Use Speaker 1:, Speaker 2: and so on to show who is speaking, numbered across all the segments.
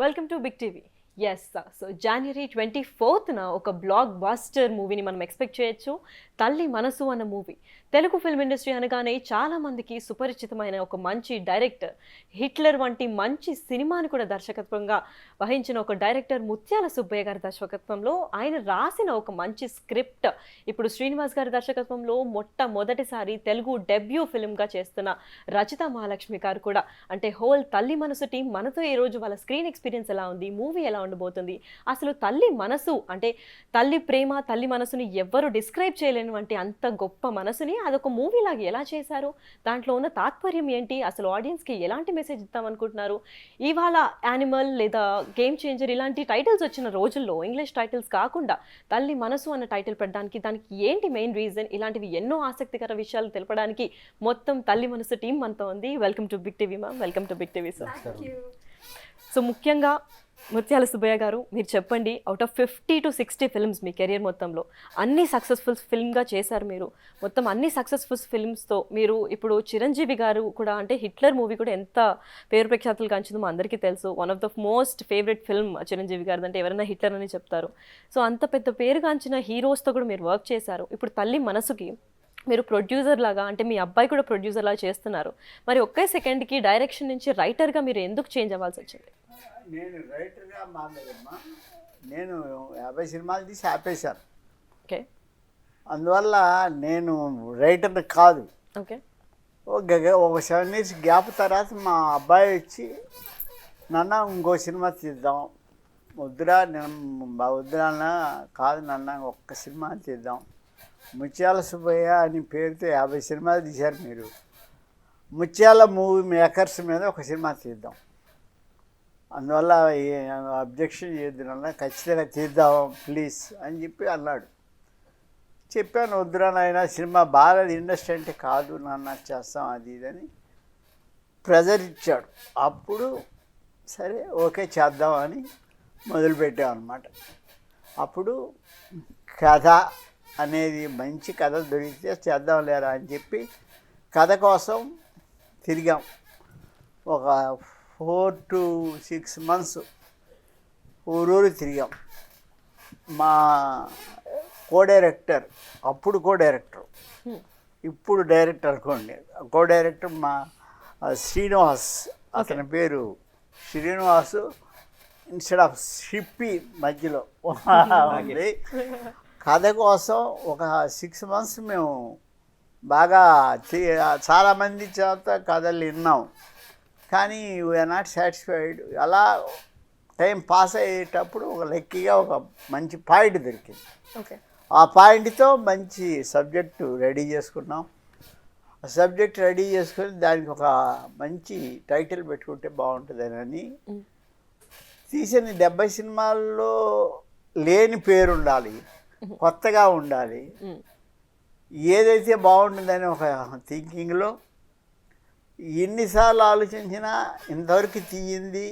Speaker 1: Welcome to big TV. Yes so జనవరి 24న ఒక బ్లాక్ బాస్టర్ మూవీని మనం ఎక్స్పెక్ట్ చేయొచ్చు. తల్లి మనసు అన్న మూవీ తెలుగు ఫిల్మ్ ఇండస్ట్రీ అనగానే చాలా మందికి సుపరిచితమైన ఒక మంచి డైరెక్టర్, హిట్లర్ వంటి మంచి సినిమాని కూడా దర్శకత్వంగా వహించిన ఒక డైరెక్టర్ ముత్యాల సుబ్బయ్య గారి దర్శకత్వంలో ఆయన రాసిన ఒక మంచి స్క్రిప్ట్ ఇప్పుడు శ్రీనివాస్ గారి దర్శకత్వంలో మొట్టమొదటిసారి తెలుగు డెబ్యూ ఫిల్మ్గా చేస్తున్న రచిత మహాలక్ష్మి గారు కూడా, అంటే హోల్ తల్లి మనసు టీం మనతో ఈ రోజు వాళ్ళ స్క్రీన్ ఎక్స్పీరియన్స్ ఎలా ఉంది, మూవీ ఎలా ఉండబోతుంది, అసలు తల్లి మనసు అంటే తల్లి ప్రేమ, తల్లి మనసుని ఎవ్వరు డిస్క్రైబ్ చేయలేనివంటి అంత గొప్ప మనసుని అదొక మూవీ లాగా ఎలా చేశారు, దాంట్లో ఉన్న తాత్పర్యం ఏంటి, అసలు ఆడియన్స్కి ఎలాంటి మెసేజ్ ఇద్దామనుకుంటున్నారు. ఇవాళ యానిమల్ లేదా గేమ్ చేంజర్ ఇలాంటి టైటిల్స్ వచ్చిన రోజుల్లో ఇంగ్లీష్ టైటిల్స్ కాకుండా తల్లి మనసు అన్న టైటిల్ పెట్టడానికి దానికి ఏంటి మెయిన్ రీజన్, ఇలాంటివి ఎన్నో ఆసక్తికర విషయాలు తెలపడానికి మొత్తం తల్లి మనసు టీం మనతో ఉంది. Welcome to big TV ma'am. Welcome to big TV sir. So ముఖ్యంగా ముత్యాల సుబ్బయ్య గారు, మీరు చెప్పండి, అవుట్ ఆఫ్ 50 to 60 ఫిల్మ్స్ మీ కెరియర్ మొత్తంలో అన్ని సక్సెస్ఫుల్ ఫిల్మ్గా చేశారు మీరు. మొత్తం అన్ని సక్సెస్ఫుల్ ఫిల్మ్స్తో మీరు ఇప్పుడు చిరంజీవి గారు కూడా, అంటే హిట్లర్ మూవీ కూడా ఎంత పేరు ప్రఖ్యాతులు కాంచిందో అందరికీ తెలుసు. One of the most favourite film Chiranjeevi గారిది, అంటే ఎవరైనా హిట్లర్ అని చెప్తారు. సో అంత పెద్ద పేరు కాంచిన హీరోస్తో కూడా మీరు వర్క్ చేశారు. ఇప్పుడు తల్లి మనసుకి మీరు ప్రొడ్యూసర్ లాగా, అంటే మీ అబ్బాయి కూడా ప్రొడ్యూసర్ లాగా చేస్తున్నారు. మరి ఒకే సెకండ్కి డైరెక్షన్ నుంచి రైటర్గా మీరు ఎందుకు చేంజ్ అవ్వాల్సి వచ్చింది?
Speaker 2: నేను రైటర్గా మారలేదమ్మా. నేను 50 సినిమాలు తీసి ఆపేశాను.
Speaker 1: ఓకే.
Speaker 2: అందువల్ల నేను రైటర్ని కాదు.
Speaker 1: ఓకే.
Speaker 2: ఒక 7 years గ్యాప్ తర్వాత మా అబ్బాయి వచ్చి, నాన్న ఇంకో సినిమా తీద్దాం, వద్దురా వద్దురా కాదు నాన్న ఒక్క సినిమా తీద్దాం, ముత్యాల సుబ్బయ్య అని పేరుతో 50 సినిమాలు తీశారు మీరు, ముత్యాల మూవీ మేకర్స్ మీద ఒక సినిమా తీద్దాం, అందువల్ల అబ్జెక్షన్ చేయొద్దు నాన్న, ఖచ్చితంగా తీద్దాం ప్లీజ్ అని చెప్పి అన్నాడు. చెప్పాను, వద్దురా నాయన సినిమా బాగా ఇండస్ట్రీ అంటే కాదు నాన్న చేస్తాం అది ఇదని ప్రెజర్ ఇచ్చాడు. అప్పుడు సరే ఓకే చేద్దాం అని మొదలుపెట్టాం అన్నమాట. అప్పుడు కథ అనేది మంచి కథ దొరికితే చేద్దాం లేరా అని చెప్పి కథ కోసం తిరిగాం. ఒక 4 to 6 months ఊరూరు తిరిగాం. మా డైరెక్టర్, అప్పుడు డైరెక్టర్, ఇప్పుడు డైరెక్టర్ అనుకోండి, డైరెక్టర్ మా శ్రీనివాస్, అతని పేరు శ్రీనివాసు, ఇన్స్టెడ్ ఆఫ్ షిప్పి మధ్యలో ఉంది. కథ కోసం ఒక 6 months మేము బాగా చాలామంది చేత కథలు విన్నాం, కానీ వీఆర్ నాట్ సాటిస్ఫైడ్. అలా టైం పాస్ అయ్యేటప్పుడు ఒక లక్కీగా ఒక మంచి పాయింట్ దొరికింది.
Speaker 1: ఓకే.
Speaker 2: ఆ పాయింట్తో మంచి సబ్జెక్టు రెడీ చేసుకున్నాం. ఆ సబ్జెక్ట్ రెడీ చేసుకొని దానికి ఒక మంచి టైటిల్ పెట్టుకుంటే బాగుంటుందని తీసిన 70 సినిమాల్లో లేని పేరు ఉండాలి, కొత్తగా ఉండాలి, ఏదైతే బాగుంటుందని ఒక థింకింగ్లో ఎన్నిసార్లు ఆలోచించినా ఇంతవరకు తీయింది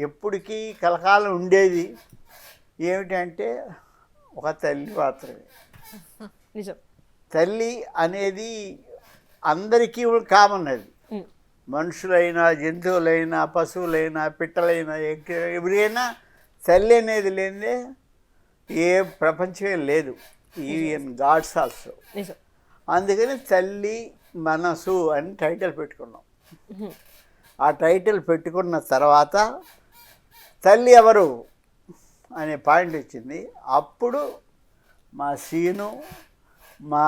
Speaker 2: ఎప్పటికీ కలకాలం ఉండేది ఏమిటంటే ఒక తల్లి మాత్రమే.
Speaker 1: నిజం.
Speaker 2: తల్లి అనేది అందరికీ కామన్. అది మనుషులైనా, జంతువులైనా, పశువులైనా, పిట్టలైనా, ఎవరైనా తల్లి అనేది లేదే ఏ ప్రపంచమే లేదు, ఈవెన్ గాడ్స్ ఆల్సో. అందుకని తల్లి మనసు అని టైటిల్ పెట్టుకున్నాం. ఆ టైటిల్ పెట్టుకున్న తర్వాత తల్లి ఎవరు అనే పాయింట్ వచ్చింది. అప్పుడు మా సీను, మా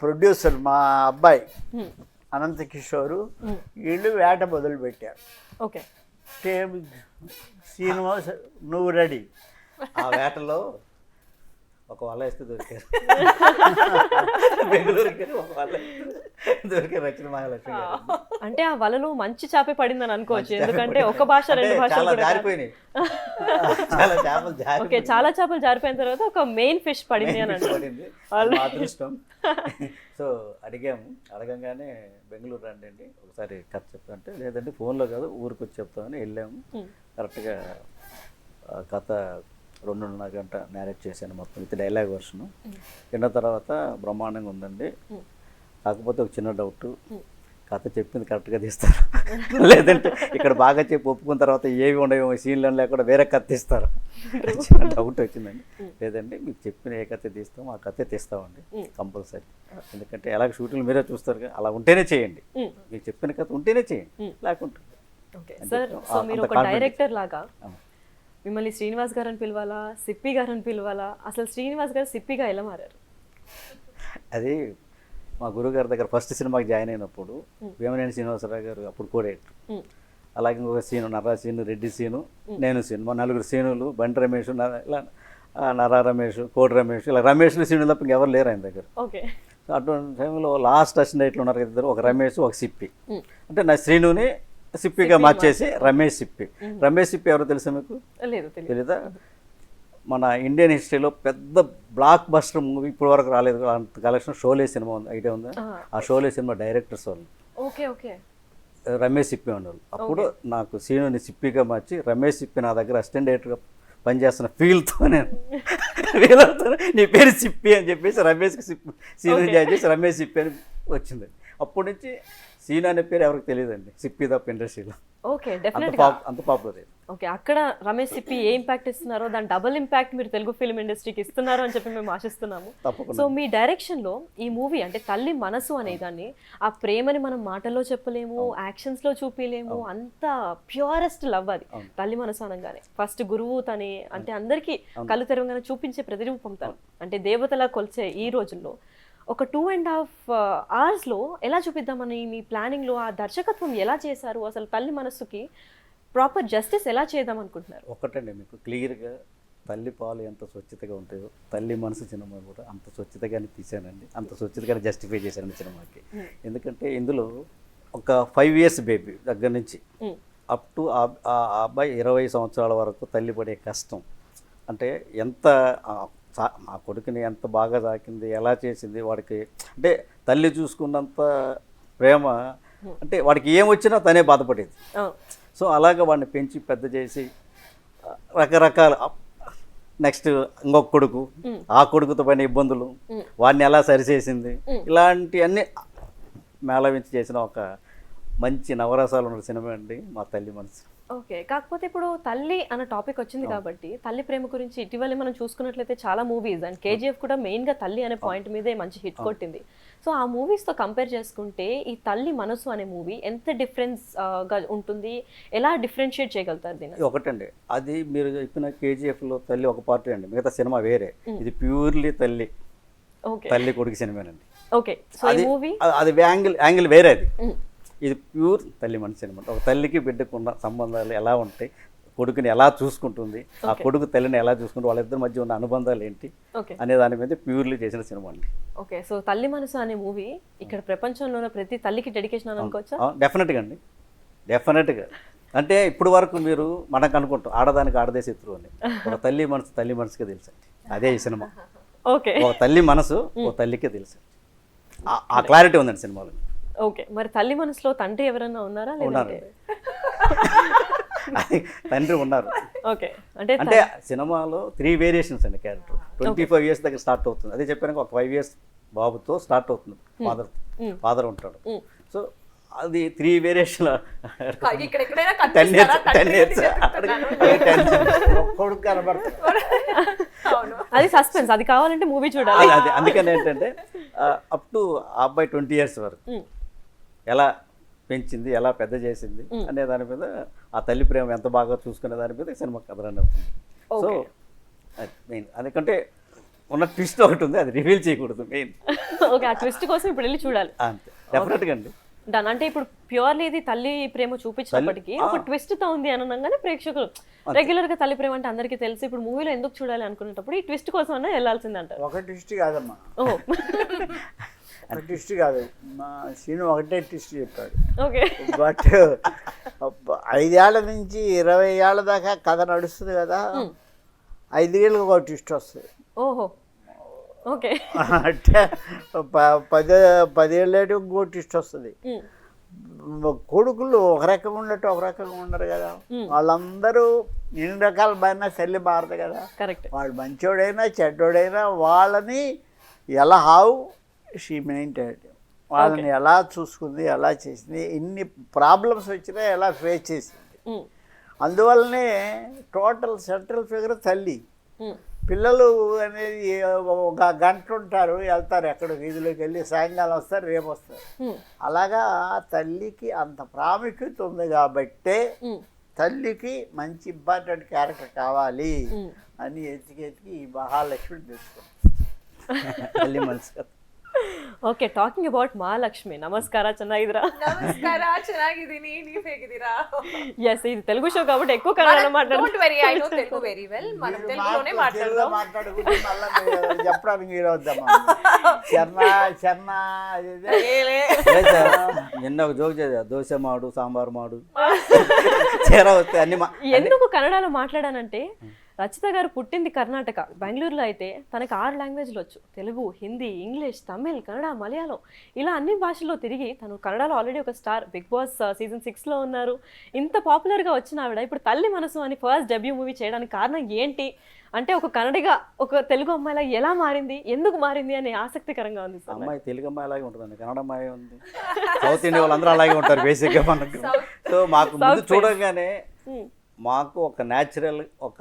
Speaker 2: ప్రొడ్యూసర్, మా అబ్బాయి అనంత కిషోరు, వీళ్ళు వేట మొదలుపెట్టారు.
Speaker 1: ఓకే.
Speaker 2: శ్రీనివాస్ నువ్వు రెడీ.
Speaker 3: ఆ వేటలో ఒక వల వేస్తే దొరికారు, బెంగళూరుకి ఒక వల దొరికారు రచన మహాలక్ష్మి గారు.
Speaker 1: అంటే ఆ వలలో మంచి చేపే పడిందని అనుకోవచ్చు, ఎందుకంటే ఒక భాష 2 భాషలు
Speaker 3: చాలా జారిపోయినాయి, చాలా చేపలు జారి.
Speaker 1: ఓకే. చాలా చేపలు జారిపోయిన తర్వాత ఒక మెయిన్ ఫిష్ పడింది అని
Speaker 3: పడింది, అదృష్టం. సో అడిగాము, అడగంగానే బెంగళూరు రండి అండి ఒకసారి కథ చెప్తాంటే, లేదంటే ఫోన్లో కాదు ఊరికి వచ్చి చెప్తామని వెళ్ళాము. కరెక్ట్గా కథ 2.5 గంట నేరేట్ చేశాను మొత్తం విత్ డైలాగ్ వర్షను. విన్న తర్వాత బ్రహ్మాండంగా ఉందండి. కాకపోతే ఒక చిన్న డౌట్, కథ చెప్పింది కరెక్ట్గా తీస్తారు, లేదంటే ఇక్కడ బాగా చెప్పి ఒప్పుకున్న తర్వాత ఏవి ఉండవు సీన్లు లేకుండా వేరే కథ తీస్తారు. చిన్న డౌట్ వచ్చిందండి. లేదంటే మీకు చెప్పిన ఏ కథ తీస్తామో ఆ కథే తీస్తామండి కంపల్సరీ. ఎందుకంటే ఎలాగ షూటింగ్ మీరే చూస్తారు కదా, అలా ఉంటేనే చేయండి. మీకు చెప్పిన కథ ఉంటేనే చేయండి, లేకుంటే
Speaker 1: ఓకే సార్. సో మీరు ఒక డైరెక్టర్ లాగా మిమ్మల్ని శ్రీనివాస్ గారు అని పిలవాలా, సిప్పి గారు అని పిలవాలా? అసలు శ్రీనివాస్ గారు సిప్పిగా ఎలా మారారు?
Speaker 3: అది మా గురుగారి దగ్గర ఫస్ట్ సినిమాకి జాయిన్ అయినప్పుడు వేమనేని శ్రీనివాసరావు గారు అప్పుడు కోడేటర్, అలాగే ఇంకొక సీను నర్రా సీను, రెడ్డి సీను, నేను సీను, మా నలుగురు సీనులు, బండి రమేష్, ఇలా నర్రా రమేష్, కోడి రమేష్, ఇలా రమేష్లు సీను తప్ప ఇంకెవరు లేరు ఆయన దగ్గర.
Speaker 1: ఓకే.
Speaker 3: సో అటువంటి టైంలో లాస్ట్ అసిస్టెంట్లు ఉన్నారు కదా ఇద్దరు, ఒక రమేష్ ఒక సిప్పి. అంటే నా శ్రీనుని సిప్పిగా మార్చేసి రమేష్ సిప్పి. రమేష్ సిప్పి ఎవరో తెలుసా మీకు?
Speaker 1: లేదు,
Speaker 3: తెలీదా? మన ఇండియన్ హిస్టరీలో పెద్ద బ్లాక్ బస్టర్ మూవీ ఇప్పుడు వరకు రాలేదు అంత కలెక్షన్, షోలే సినిమా ఉంది, ఐడియా ఉందా? ఆ షోలే సినిమా డైరెక్టర్స్ వాళ్ళు
Speaker 1: ఓకే ఓకే
Speaker 3: రమేష్ సిప్పి ఉండేవాళ్ళు. అప్పుడు నాకు సీనుని సిప్పిగా మార్చి రమేష్ సిప్పి నా దగ్గర అసిస్టెంట్ డైరెక్టర్గా పనిచేస్తున్న ఫీల్తో నేను నీ పేరు సిప్పి అని చెప్పేసి రమేష్కి సిప్పి సీను జాయిన్ చేసి రమేష్ సిప్పి అని వచ్చింది. అప్పటి నుంచి సీను అనే పేరు ఎవరికి తెలియదండి, సిప్పి తప్ప ఇండస్ట్రీలో.
Speaker 1: ఓకే, డెఫినెట్గా
Speaker 3: అంత పాపులర్ అయింది.
Speaker 1: ఓకే, అక్కడ రమేష్ సిప్పి ఏ ఇంపాక్ట్ ఇస్తున్నారో దాని డబుల్ ఇంపాక్ట్ మీరు తెలుగు ఫిల్మ్ ఇండస్ట్రీకి ఇస్తున్నారు అని చెప్పి మేము ఆశిస్తున్నాము. సో మీ డైరెక్షన్లో ఈ మూవీ అంటే తల్లి మనసు అనే దాన్ని, ఆ ప్రేమని మనం మాటల్లో చెప్పలేము, యాక్షన్స్లో చూపించలేము, అంత ప్యూరెస్ట్ లవ్ అది తల్లి మనసు అనగానే. ఫస్ట్ గురువు తనే అంటే అందరికీ కళ్ళు తెరవగానే చూపించే ప్రతిరూపం తను, అంటే దేవతలా కొలిచే ఈ రోజుల్లో ఒక 2.5 అవర్స్లో ఎలా చూపిద్దామని మీ ప్లానింగ్లో ఆ దర్శకత్వం ఎలా చేశారు? అసలు తల్లి మనస్సుకి ప్రాపర్ జస్టిస్ ఎలా చేద్దాం అనుకుంటున్నారు?
Speaker 3: ఒకటండి, మీకు క్లియర్గా తల్లి పాలు ఎంత స్వచ్ఛతగా ఉంటాయో తల్లి మనసు సినిమా కూడా అంత స్వచ్ఛతగానే తీశానండి, అంత స్వచ్ఛతగానే జస్టిఫై చేశానండి సినిమాకి. ఎందుకంటే ఇందులో ఒక 5 years బేబీ దగ్గర నుంచి అప్ టు ఆ అబ్బాయి 20 సంవత్సరాల వరకు తల్లి పడే కష్టం, అంటే ఎంత ఆ కొడుకుని ఎంత బాగా సాకింది, ఎలా చేసింది, వాడికి అంటే తల్లి చూసుకున్నంత ప్రేమ, అంటే వాడికి ఏమొచ్చినా తనే బాధపడేది. సో అలాగే వాడిని పెంచి పెద్ద చేసి రకరకాల నెక్స్ట్ ఇంకొక కొడుకు, ఆ కొడుకుతో పైన ఇబ్బందులు, వాడిని ఎలా సరిచేసింది, ఇలాంటివన్నీ మేళవించి చేసిన ఒక మంచి నవరసాలు ఉన్న సినిమా అండి మా తల్లి మనసు.
Speaker 1: ఓకే, కాకపోతే ఇప్పుడు తల్లి అన్న టాపిక్ వచ్చింది కాబట్టి తల్లి ప్రేమ గురించి ఇటీవల మనం చూసుకున్నట్లయితే చాలా మూవీస్ అండ్ కేజీఎఫ్ కూడా మెయిన్గా తల్లి అనే పాయింట్ మీదే మంచి హిట్ కొట్టింది. సో ఆ మూవీస్తో కంపేర్ చేసుకుంటే ఈ తల్లి మనసు అనే మూవీ ఎంత డిఫరెన్స్గా ఉంటుంది, ఎలా డిఫరెన్షియేట్ చేయగలుగుతారు దీన్ని?
Speaker 3: ఒకటండి, అది మీరు చెప్పిన కేజీఎఫ్లో తల్లి ఒక పార్టీ అండి, మిగతా సినిమా వేరే. ఇది ప్యూర్లీ తల్లి తల్లి కొడుకు సినిమానండి.
Speaker 1: ఓకే, సో ఈ మూవీ
Speaker 3: అది యాంగిల్ వేరే, అది ఇది ప్యూర్ తల్లి మనసు సినిమా. ఒక తల్లికి బిడ్డకు ఉన్న సంబంధాలు ఎలా ఉంటాయి, కొడుకుని ఎలా చూసుకుంటుంది, ఆ కొడుకు తల్లిని ఎలా చూసుకుంటుంది, వాళ్ళిద్దరి మధ్య ఉన్న అనుబంధాలు ఏంటి అనే దాని మీద ప్యూర్లీ చేసిన సినిమా అండి.
Speaker 1: ఓకే, సో తల్లి మనసు అనే మూవీ ఇక్కడ ప్రపంచంలో ఉన్న ప్రతి తల్లికి డెడికేషన్ అని అనుకోవచ్చా?
Speaker 3: డెఫినెట్గా అండి, డెఫినెట్గా. అంటే ఇప్పుడు వరకు మీరు మనకు అనుకుంటాం ఆడదానికి ఆడదే శత్రువు అని, ఒక తల్లి మనసుకే తెలుసు అండి, అదే ఈ సినిమా.
Speaker 1: ఓకే,
Speaker 3: ఒక తల్లి మనసు ఒక తల్లికే తెలుసు, ఆ క్లారిటీ ఉందండి సినిమాలో.
Speaker 1: ఓకే, మరి తల్లి మనసులో తండ్రి ఎవరన్నా ఉన్నారా?
Speaker 3: ఉన్నారు, తండ్రి ఉన్నారు.
Speaker 1: ఓకే, అంటే
Speaker 3: సినిమాలో 3 వేరియేషన్స్ అండి క్యారెక్టర్. 25 years దగ్గర స్టార్ట్ అవుతుంది, అదే చెప్పాను, ఒక 5 years బాబుతో స్టార్ట్ అవుతుంది, ఫాదర్ ఉంటాడు. సో అది 3 వేరియేషన్, 10 years
Speaker 2: కొడుకు కనబడతాడు.
Speaker 1: అది సస్పెన్స్, అది కావాలంటే మూవీ చూడాలి.
Speaker 3: అది అందుకని ఏంటంటే అప్ టు ఆ అబ్బాయి 20 years వరకు ఎలా పెంచింది, ఎలా పెద్ద చేసింది అనే దాని మీద, ఆ తల్లి ప్రేమ ఎంత బాగా చూసుకునే దాని మీద సినిమా కథ రన్ అవుతుంది. సో మెయిన్ అందుకంటే ఉన్న ట్విస్ట్ ఒకటి ఉంది, అది రివీల్ చేయకూడదు మెయిన్.
Speaker 1: ఓకే, ఆ ట్విస్ట్ కోసం ఇప్పుడు వెళ్ళి చూడాలి.
Speaker 3: అంతే, డెఫినెట్గా అండి.
Speaker 1: దాని అంటే ఇప్పుడు ప్యూర్లీ ఇది తల్లి ప్రేమ చూపించినప్పటికీ ఒక ట్విస్ట్ తో ఉంది అని అనగానే ప్రేక్షకులు రెగ్యులర్ గా తల్లి ప్రేమ అంటే అందరికీ తెలుసు, ఇప్పుడు మూవీలో ఎందుకు చూడాలి అనుకునేటప్పుడు ఈ ట్విస్ట్ కోసం అన్నా వెళ్ళాల్సింది అంటారు.
Speaker 2: ఒక ట్విస్ట్ కాదమ్మా, ఒక ట్విస్ట్ కాదు, మా సీను ఒకటే ట్విస్ట్ చెప్పాడు.
Speaker 1: ఓకే,
Speaker 2: బట్ 5 ఏళ్ల నుంచి 20 ఏళ్ల దాకా కథ నడుస్తుంది కదా, 5 ఏళ్ళకి ఒక ట్విస్ట్ వస్తుంది.
Speaker 1: ఓహో, ఓకే,
Speaker 2: అంటే 10 ఏళ్ళేటి ఇంకో ట్విస్ట్ వస్తుంది. కొడుకులు ఒక రకంగా ఉన్నట్టు ఒక రకంగా ఉండరు కదా, వాళ్ళందరూ ఎన్ని రకాల బారినా తల్లి మారదు కదా.
Speaker 1: కరెక్ట్,
Speaker 2: వాడు మంచోడైనా చెడ్డోడైనా వాళ్ళని ఎలా హౌ షీ మెయింటైన్, వాళ్ళని ఎలా చూసుకుంది, ఎలా చేసింది, ఇన్ని ప్రాబ్లమ్స్ వచ్చినా ఎలా ఫేస్ చేసింది. అందువల్లనే టోటల్ సెంట్రల్ ఫిగర్ తల్లి. పిల్లలు అనేది ఒక గంట ఉంటారు, వెళ్తారు ఎక్కడ వీధిలోకి వెళ్ళి, సాయంకాలం వస్తారు, రేపు వస్తారు. అలాగా తల్లికి అంత ప్రాముఖ్యత ఉంది కాబట్టే తల్లికి మంచి ఇంపార్టెంట్ క్యారెక్టర్ కావాలి అని ఎతికి ఈ మహాలక్ష్మి తెచ్చుకున్నాం.
Speaker 3: ತಲ್ಲಿ ಮನಸ್ಸು
Speaker 1: ಓಕೆ, ಟಾಕಿಂಗ್ ಅಬೌಟ್ ಮಹಾಲಕ್ಷ್ಮಿ, ನಮಸ್ಕಾರ, ಚೆನ್ನಾಗಿದ್ದೀರಾ?
Speaker 4: ನಮಸ್ಕಾರ, ಚೆನ್ನಾಗಿದ್ದೀನಿ. ನೀವ್ ಹೇಗಿದ್ದೀರಾ?
Speaker 1: ఎస్, ఇది తెలుగు షో కాబట్టి ఎక్కువ కన్నడ మాట్లాడు.
Speaker 4: Don't very, I know Telugu very well. మనం తెలుగులోనే మాట్లాడదాం.
Speaker 2: మాట్లాడుకుంటే మళ్ళీ చెప్పడానికి మీరు వద్దామా? చెన్న
Speaker 3: నిన్న ఒక జోక్ చేసా, దోశ మాడు, సాంబార్ మాడు, చీర వస్తే అన్ని
Speaker 1: ఎందుకు కన్నడలో మాట్లాడానంటే, రచిత గారు పుట్టింది కర్ణాటక, బెంగళూరులో. అయితే తనకి 6 లాంగ్వేజ్లు వచ్చు: తెలుగు, హిందీ, ఇంగ్లీష్, తమిళ్, కన్నడ, మలయాళం, ఇలా అన్ని భాషల్లో తిరిగి తను కన్నడలో ఆల్రెడీ ఒక స్టార్. బిగ్ బాస్ సీజన్ 6లో ఉన్నారు. ఇంత పాపులర్గా వచ్చిన ఆవిడ ఇప్పుడు తల్లి మనసు అని ఫస్ట్ డెబ్యూ మూవీ చేయడానికి కారణం ఏంటి అంటే, ఒక కన్నడిగా ఒక తెలుగు అమ్మాయిలా ఎలా మారింది, ఎందుకు మారింది అని ఆసక్తికరంగా ఉంది.
Speaker 3: అమ్మాయి తెలుగు అమ్మాయి అలాగే ఉంటుందండి, కన్నడ అమ్మాయి ఉంది, సౌత్ ఇండియా వాళ్ళందరూ అలాగే ఉంటారు బేసిక్గా మనకు. సో మాకు ముందు చూడగానే మాకు ఒక న్యాచురల్, ఒక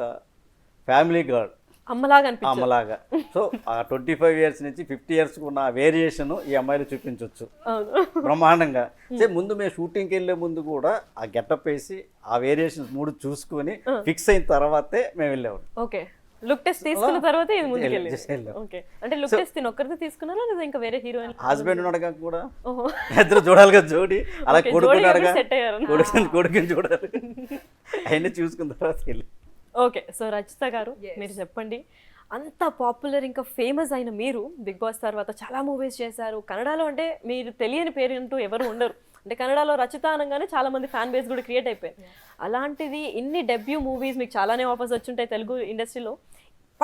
Speaker 3: ఫ్యామిలీ గర్ల్
Speaker 1: అమ్మలాగా అనిపించింది.
Speaker 3: అమ్మలాగా. సో ఆ 25 years నుంచి 50 years ఉన్న వేరియేషన్ ఈ అమ్మాయిలు చూపించవచ్చు బ్రహ్మాండంగా. సో ముందు మేము షూటింగ్కి వెళ్ళే ముందు కూడా ఆ గెటప్ వేసి ఆ వేరియేషన్స్ 3 చూసుకొని ఫిక్స్ అయిన తర్వాతే మేము వెళ్ళేవాళ్ళం.
Speaker 1: ఓకే, లుక్ టెస్ట్ తీసుకున్న తర్వాత ఇది ముందుకు
Speaker 3: Just వెళ్ళాం.
Speaker 1: ఓకే, అంటే లుక్ టెస్ట్ తిని ఒక్కరితో తీసుకున్నారా లేదా ఇంకా వేరే హీరోయిన్?
Speaker 3: హస్బెండ్ ఉన్నాడుగా కూడా, ఇద్దరు చూడాలి కదా జోడి, అలా కొడుకున్నాడుగా,
Speaker 1: సెట్ అయ్యారు.
Speaker 3: కొడుకుని చూడాలి, అవన్నీ చూసుకున్న తర్వాత వెళ్ళి.
Speaker 1: ఓకే, సో రచిత గారు మీరు చెప్పండి, అంత పాపులర్ ఇంకా ఫేమస్ అయిన మీరు బిగ్ బాస్ తర్వాత చాలా మూవీస్ చేశారు. కన్నడలో అంటే మీరు తెలియని పేరు అంటూ ఎవరు ఉండరు. అంటే కన్నడలో రచిత అనగానే చాలా మంది ఫ్యాన్ బేస్ కూడా క్రియేట్ అయిపోయింది. అలాంటిది ఇన్ని డెబ్యూ మూవీస్ మీకు చాలానే ఆఫర్స్ వచ్చుంటాయి తెలుగు ఇండస్ట్రీలో.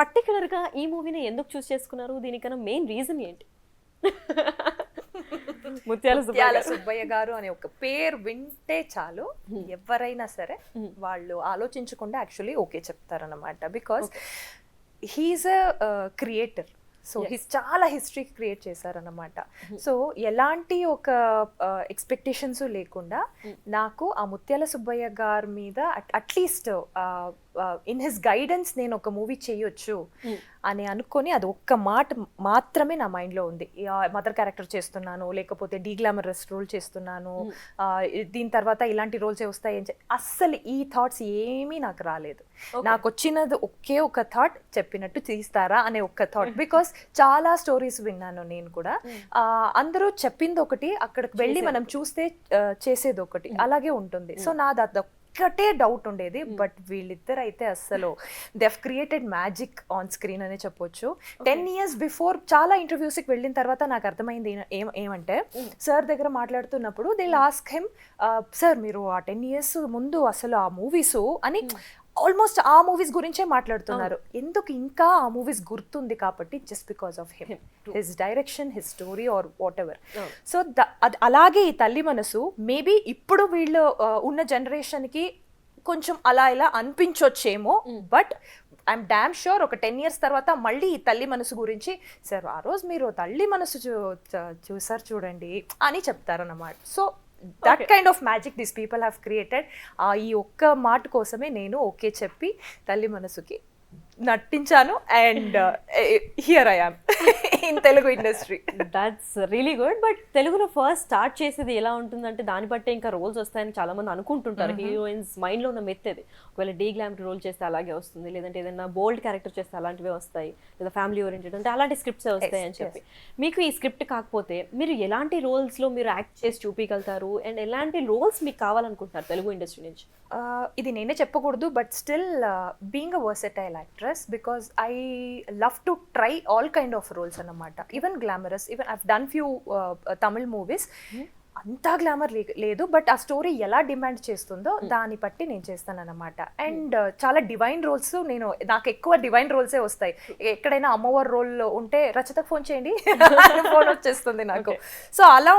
Speaker 1: పర్టికులర్గా ఈ మూవీని ఎందుకు చూస్ చేసుకున్నారు? దీనికన్నా మెయిన్ రీజన్ ఏంటి? ముత్యాల
Speaker 4: సుబ్బయ్య గారు అనే ఒక పేరు వింటే చాలు ఎవరైనా సరే వాళ్ళు ఆలోచించకుండా యాక్చువల్లీ ఓకే చెప్తారన్నమాట. Because he's a creator. So చాలా హిస్టరీ క్రియేట్ చేశారన్నమాట. సో ఎలాంటి ఒక ఎక్స్పెక్టేషన్స్ లేకుండా నాకు ఆ ముత్యాల సుబ్బయ్య గారి మీద అట్లీస్ట్ ఇన్ హిస్ గైడెన్స్ నేను ఒక మూవీ చేయొచ్చు అని అనుకొని అది ఒక్క మాట మాత్రమే నా మైండ్లో ఉంది. మదర్ క్యారెక్టర్ చేస్తున్నాను, లేకపోతే డీగ్లామరస్ రోల్ చేస్తున్నాను, దీని తర్వాత ఇలాంటి రోల్స్ వస్తాయని అస్సలు ఈ థాట్స్ ఏమీ నాకు రాలేదు. నాకు వచ్చినది ఒకే ఒక థాట్, చెప్పినట్టు తీస్తారా అనే ఒక్క థాట్. బికాస్ చాలా స్టోరీస్ విన్నాను నేను కూడా, అందరూ చెప్పింది ఒకటి, అక్కడికి వెళ్ళి మనం చూస్తే చేసేది ఒకటి, అలాగే ఉంటుంది. సో నాది ఒక్కటే డౌట్ ఉండేది. బట్ వీళ్ళిద్దరు అయితే అస్సలు they have created magic on screen అనే చెప్పొచ్చు. 10 years బిఫోర్ చాలా ఇంటర్వ్యూస్కి వెళ్ళిన తర్వాత నాకు అర్థమైంది ఏమంటే, సార్ దగ్గర మాట్లాడుతున్నప్పుడు దే ఆస్క్ హిమ్, సార్ మీరు ఆ 10 years ముందు అసలు ఆ మూవీస్ అని ఆల్మోస్ట్ ఆ మూవీస్ గురించే మాట్లాడుతున్నారు. ఎందుకు ఇంకా ఆ మూవీస్ గుర్తుంది కాబట్టి just because of him, his direction, his story or what ever. So అలాగే ఈ తల్లి మనసు మేబీ ఇప్పుడు వీళ్ళు ఉన్న జనరేషన్కి కొంచెం అలా ఇలా అనిపించొచ్చేమో. బట్ ఐఎమ్ డామ్ షూర్ ఒక 10 years తర్వాత మళ్ళీ ఈ తల్లి మనసు గురించి, సార్ ఆ రోజు మీరు తల్లి మనసు చూసారు చూడండి అని చెప్తారన్నమాట. So that kind of magic this people have created. ఈ ఒక్క మాట కోసమే నేను ఓకే చెప్పి తల్లి మనసుకి నటించాను. And here I am in Telugu industry.
Speaker 1: That's really good. But తెలుగులో ఫస్ట్ స్టార్ట్ చేసేది ఎలా ఉంటుందంటే దాన్ని బట్టే ఇంకా రోల్స్ వస్తాయని చాలా మంది అనుకుంటుంటారు. హీరోయిన్స్ మైండ్లో ఉన్న మెత్తది, ఒకవేళ డీ గ్లామర్ రోల్ చేస్తే అలాగే వస్తుంది, లేదంటే ఏదైనా బోల్డ్ క్యారెక్టర్ చేస్తే అలాంటివే వస్తాయి, లేదా ఫ్యామిలీ ఓరియంటెడ్ అంటే అలాంటి స్క్రిప్ట్సే వస్తాయి అని చెప్పి. మీకు ఈ స్క్రిప్ట్ కాకపోతే మీరు ఎలాంటి రోల్స్లో మీరు యాక్ట్ చేసి చూపించగలుగుతారు అండ్ ఎలాంటి రోల్స్ మీకు కావాలనుకుంటున్నారు తెలుగు ఇండస్ట్రీ నుంచి?
Speaker 4: ఇది నేనే చెప్పకూడదు, but still being a versatile actress, because I love to try all kind of roles అన్నమాట. Even glamorous, even I've done few Tamil movies. అంతా గ్లామర్ లేదు, బట్ ఆ స్టోరీ ఎలా డిమాండ్ చేస్తుందో దాన్ని బట్టి నేను చేస్తానన్నమాట. అండ్ చాలా డివైన్ రోల్స్, నాకు ఎక్కువ డివైన్ రోల్సే వస్తాయి. ఎక్కడైనా అమ్మవారి రోల్ ఉంటే రచితకు ఫోన్ చేయండి ఫోన్ వచ్చేస్తుంది నాకు. సో అలా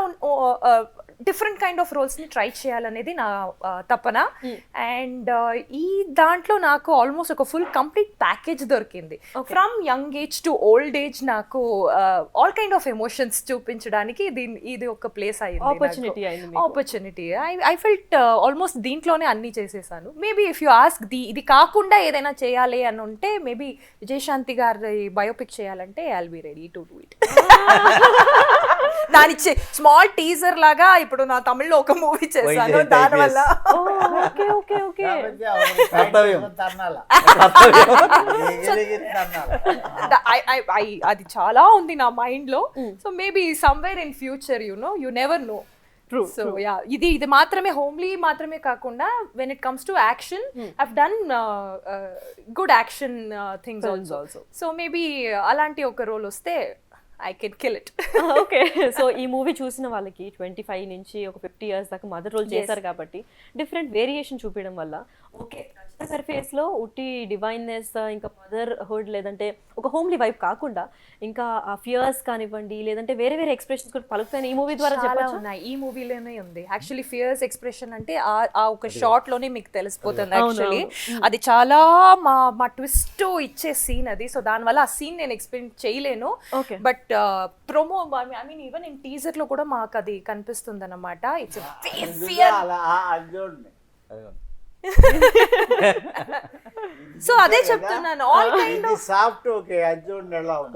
Speaker 4: డిఫరెంట్ కైండ్ ఆఫ్ రోల్స్ని ట్రై చేయాలనేది నా తపన. అండ్ ఈ దాంట్లో నాకు ఆల్మోస్ట్ ఒక ఫుల్ కంప్లీట్ ప్యాకేజ్ దొరికింది. From young age to old age నాకు ఆల్ కైండ్ ఆఫ్ ఎమోషన్స్ చూపించడానికి ఇది ఒక ప్లేస్
Speaker 1: Opportunity అయింది మీకు.
Speaker 4: ఆపర్చునిటీ. ఐ ఫెల్ట్ ఆల్మోస్ట్ దీంట్లోనే అన్ని చేసేసాను. మేబీ ఇఫ్ యూ ఆస్క్ ఇది కాకుండా ఏదైనా చేయాలి అని ఉంటే మేబీ విజయశాంతి గారి బయోపిక్ చేయాలంటే I will be ready to do it. దాని స్మాల్ టీజర్ లాగా ఇప్పుడు నా తమిళ్లో ఒక మూవీ చేశాను.
Speaker 3: వైజయంతి
Speaker 4: దానివల్ల
Speaker 1: ఓకే ఓకే ఓకే
Speaker 3: కర్తవ్యం.
Speaker 2: తన్నాల
Speaker 4: అది చాలా ఉంది నా మైండ్ లో. So maybe somewhere in future you never know.
Speaker 1: True,
Speaker 4: so yeah, ఇది మాత్రమే హోమ్లీ మాత్రమే కాకుండా when it comes to action I've done good action things also. So maybe అలాంటి ఒక రోల్ వస్తే I can kill it.
Speaker 1: Okay so ఈ movie చూసిన వాళ్ళకి 25 నుంచి ఒక 50 years దాకా మదర్ రోల్ చేశారు కాబట్టి డిఫరెంట్ వేరియేషన్ చూపించడం వల్ల ఓకే గారి ఫేస్ లో ఉట్టి డివైన్నెస్ ఇంకా మదర్హుడ్ లేదంటే ఒక హోమ్లీ వైఫ్ కాకుండా ఇంకా ఆ ఫియర్స్ కానివ్వండి లేదంటే వేరే వేరే ఎక్స్ప్రెషన్స్ కూడా పలుకుతాయి ఈ మూవీ ద్వారా
Speaker 4: చాలా
Speaker 1: చెప్పొచ్చు.
Speaker 4: ఉన్నాయి. ఈ మూవీలోనే ఉంది యాక్చువల్లీ ఫియర్స్ ఎక్స్ప్రెషన్ అంటే ఆ ఒక షార్ట్ లోనే మీకు తెలిసిపోతుంది. యాక్చువల్లీ అది చాలా మా ట్విస్ట్ ఇచ్చే సీన్ అది. సో దానివల్ల ఆ సీన్ నేను ఎక్స్ప్లెయిన్ చేయలేను.
Speaker 1: Okay.
Speaker 4: But promo I mean even in teaser లో కూడా మాకు అది కనిపిస్తుంది అనమాట. It's fear. సో అదే చెప్తున్నాను all kind of
Speaker 2: soft okay Arjun ఎలా ఉంది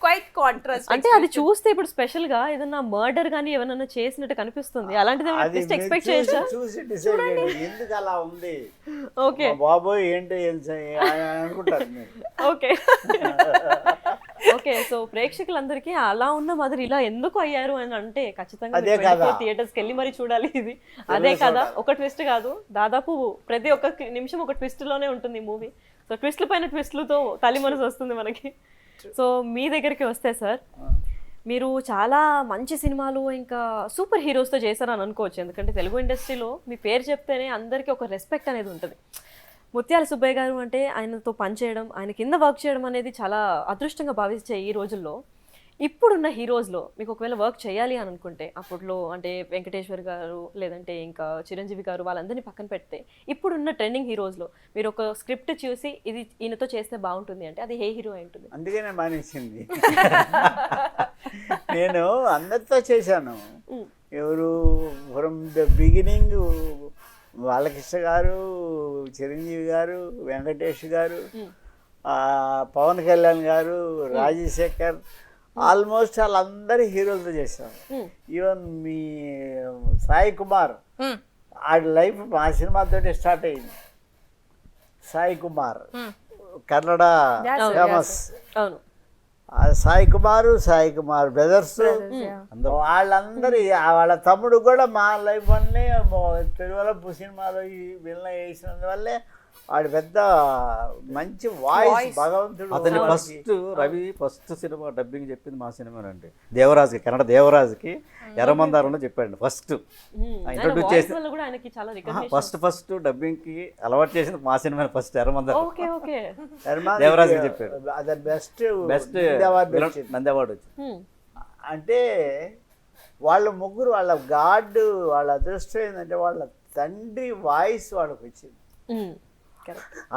Speaker 4: క్వైట్ కాంట్రాస్ట్.
Speaker 1: అంటే అది చూస్తే ఇప్పుడు స్పెషల్ గా ఏదన్నా మర్డర్ గానీ ఏమన్నా చేసినట్టు కనిపిస్తుంది. అలాంటిది
Speaker 2: అది
Speaker 1: ట్విస్ట్
Speaker 2: మీరు
Speaker 1: ఎక్స్పెక్ట్ చేయొచ్చా?
Speaker 2: చూసి డిసైడ్ చేయండి ఎందుకు అలా ఉంది.
Speaker 1: ఓకే
Speaker 2: మా బాబోయ్ ఏంటి అనుకుంటారు మీరు.
Speaker 1: ఓకే ఓకే సో ప్రేక్షకులందరికీ అలా ఉన్న మదర్ ఇలా ఎందుకు అయ్యారు అని అంటే ఖచ్చితంగా
Speaker 2: అదే కదా.
Speaker 1: థియేటర్స్ కి వెళ్ళి మరి చూడాలి. ఇది అదే కదా, ఒక ట్విస్ట్ కాదు, దాదాపు ప్రతి ఒక్క నిమిషం ఒక ట్విస్ట్ లోనే ఉంటుంది మూవీ. సో ట్విస్ట్ల పైన ట్విస్ట్లతో తల్లి మనసు వస్తుంది మనకి. సో మీ దగ్గరికి వస్తే సార్, మీరు చాలా మంచి సినిమాలు ఇంకా సూపర్ హీరోస్తో చేశారని అనుకోవచ్చు. ఎందుకంటే తెలుగు ఇండస్ట్రీలో మీ పేరు చెప్తేనే అందరికీ ఒక రెస్పెక్ట్ అనేది ఉంటుంది. ముత్యాల సుబ్బయ్య గారు అంటే ఆయనతో పనిచేయడం, ఆయన కింద వర్క్ చేయడం అనేది చాలా అదృష్టంగా భావించే ఈ రోజుల్లో ఇప్పుడున్న హీరోస్లో మీకు ఒకవేళ వర్క్ చేయాలి అని అనుకుంటే, అప్పట్లో అంటే వెంకటేశ్వర్ గారు లేదంటే ఇంకా చిరంజీవి గారు వాళ్ళందరినీ పక్కన పెడితే ఇప్పుడున్న ట్రెండింగ్ హీరోస్లో మీరు ఒక స్క్రిప్ట్ చూసి ఇది ఈయనతో చేస్తే బాగుంటుంది అంటే అది ఏ హీరో అయి ఉంటుంది?
Speaker 2: అందుకనే మానేసింది. నేను అందరితో చేశాను. ఎవరు ఫ్రమ్ ద బిగినింగ్ బాలకృష్ణ గారు, చిరంజీవి గారు, వెంకటేష్ గారు, పవన్ కళ్యాణ్ గారు, రాజశేఖర్, ఆల్మోస్ట్ వాళ్ళందరూ హీరోలతో చేశాను. ఈవెన్ మీ సాయి కుమార్ ఆ లైఫ్ మా సినిమాతోటి స్టార్ట్ అయింది. సాయి కుమార్ కన్నడ ఫేమస్.
Speaker 1: అవును,
Speaker 2: సాయి కుమార్ బ్రదర్స్ వాళ్ళందరూ వాళ్ళ తమ్ముడు కూడా మా లైఫ్ వల్లే తెలుగులో సినిమాలో ఈ విలన్ వేసినందువల్లే వాడు పెద్ద మంచి వాయిస్ భగవంతుడు.
Speaker 3: అతని రవి ఫస్ట్ సినిమా డబ్బింగ్ చెప్పింది మా సినిమానండి. దేవరాజుకి, కన్నడ దేవరాజుకి ఎర్రమందారంలో చెప్పాడు ఫస్ట్ ఇంట్రొడ్యూస్ చేసి. ఫస్ట్ డబ్బింగ్ కి అలవాటు చేసింది మా సినిమా ఫస్ట్ ఎర్రమందారం. దేవరాజుకి చెప్పాడు.
Speaker 2: అది బెస్ట్
Speaker 3: నంది అవార్డు వచ్చింది.
Speaker 2: అంటే వాళ్ళ ముగ్గురు వాళ్ళ గాడ్ వాళ్ళ అదృష్టం ఏంటంటే వాళ్ళ తండ్రి వాయిస్ వాళ్ళకి వచ్చింది.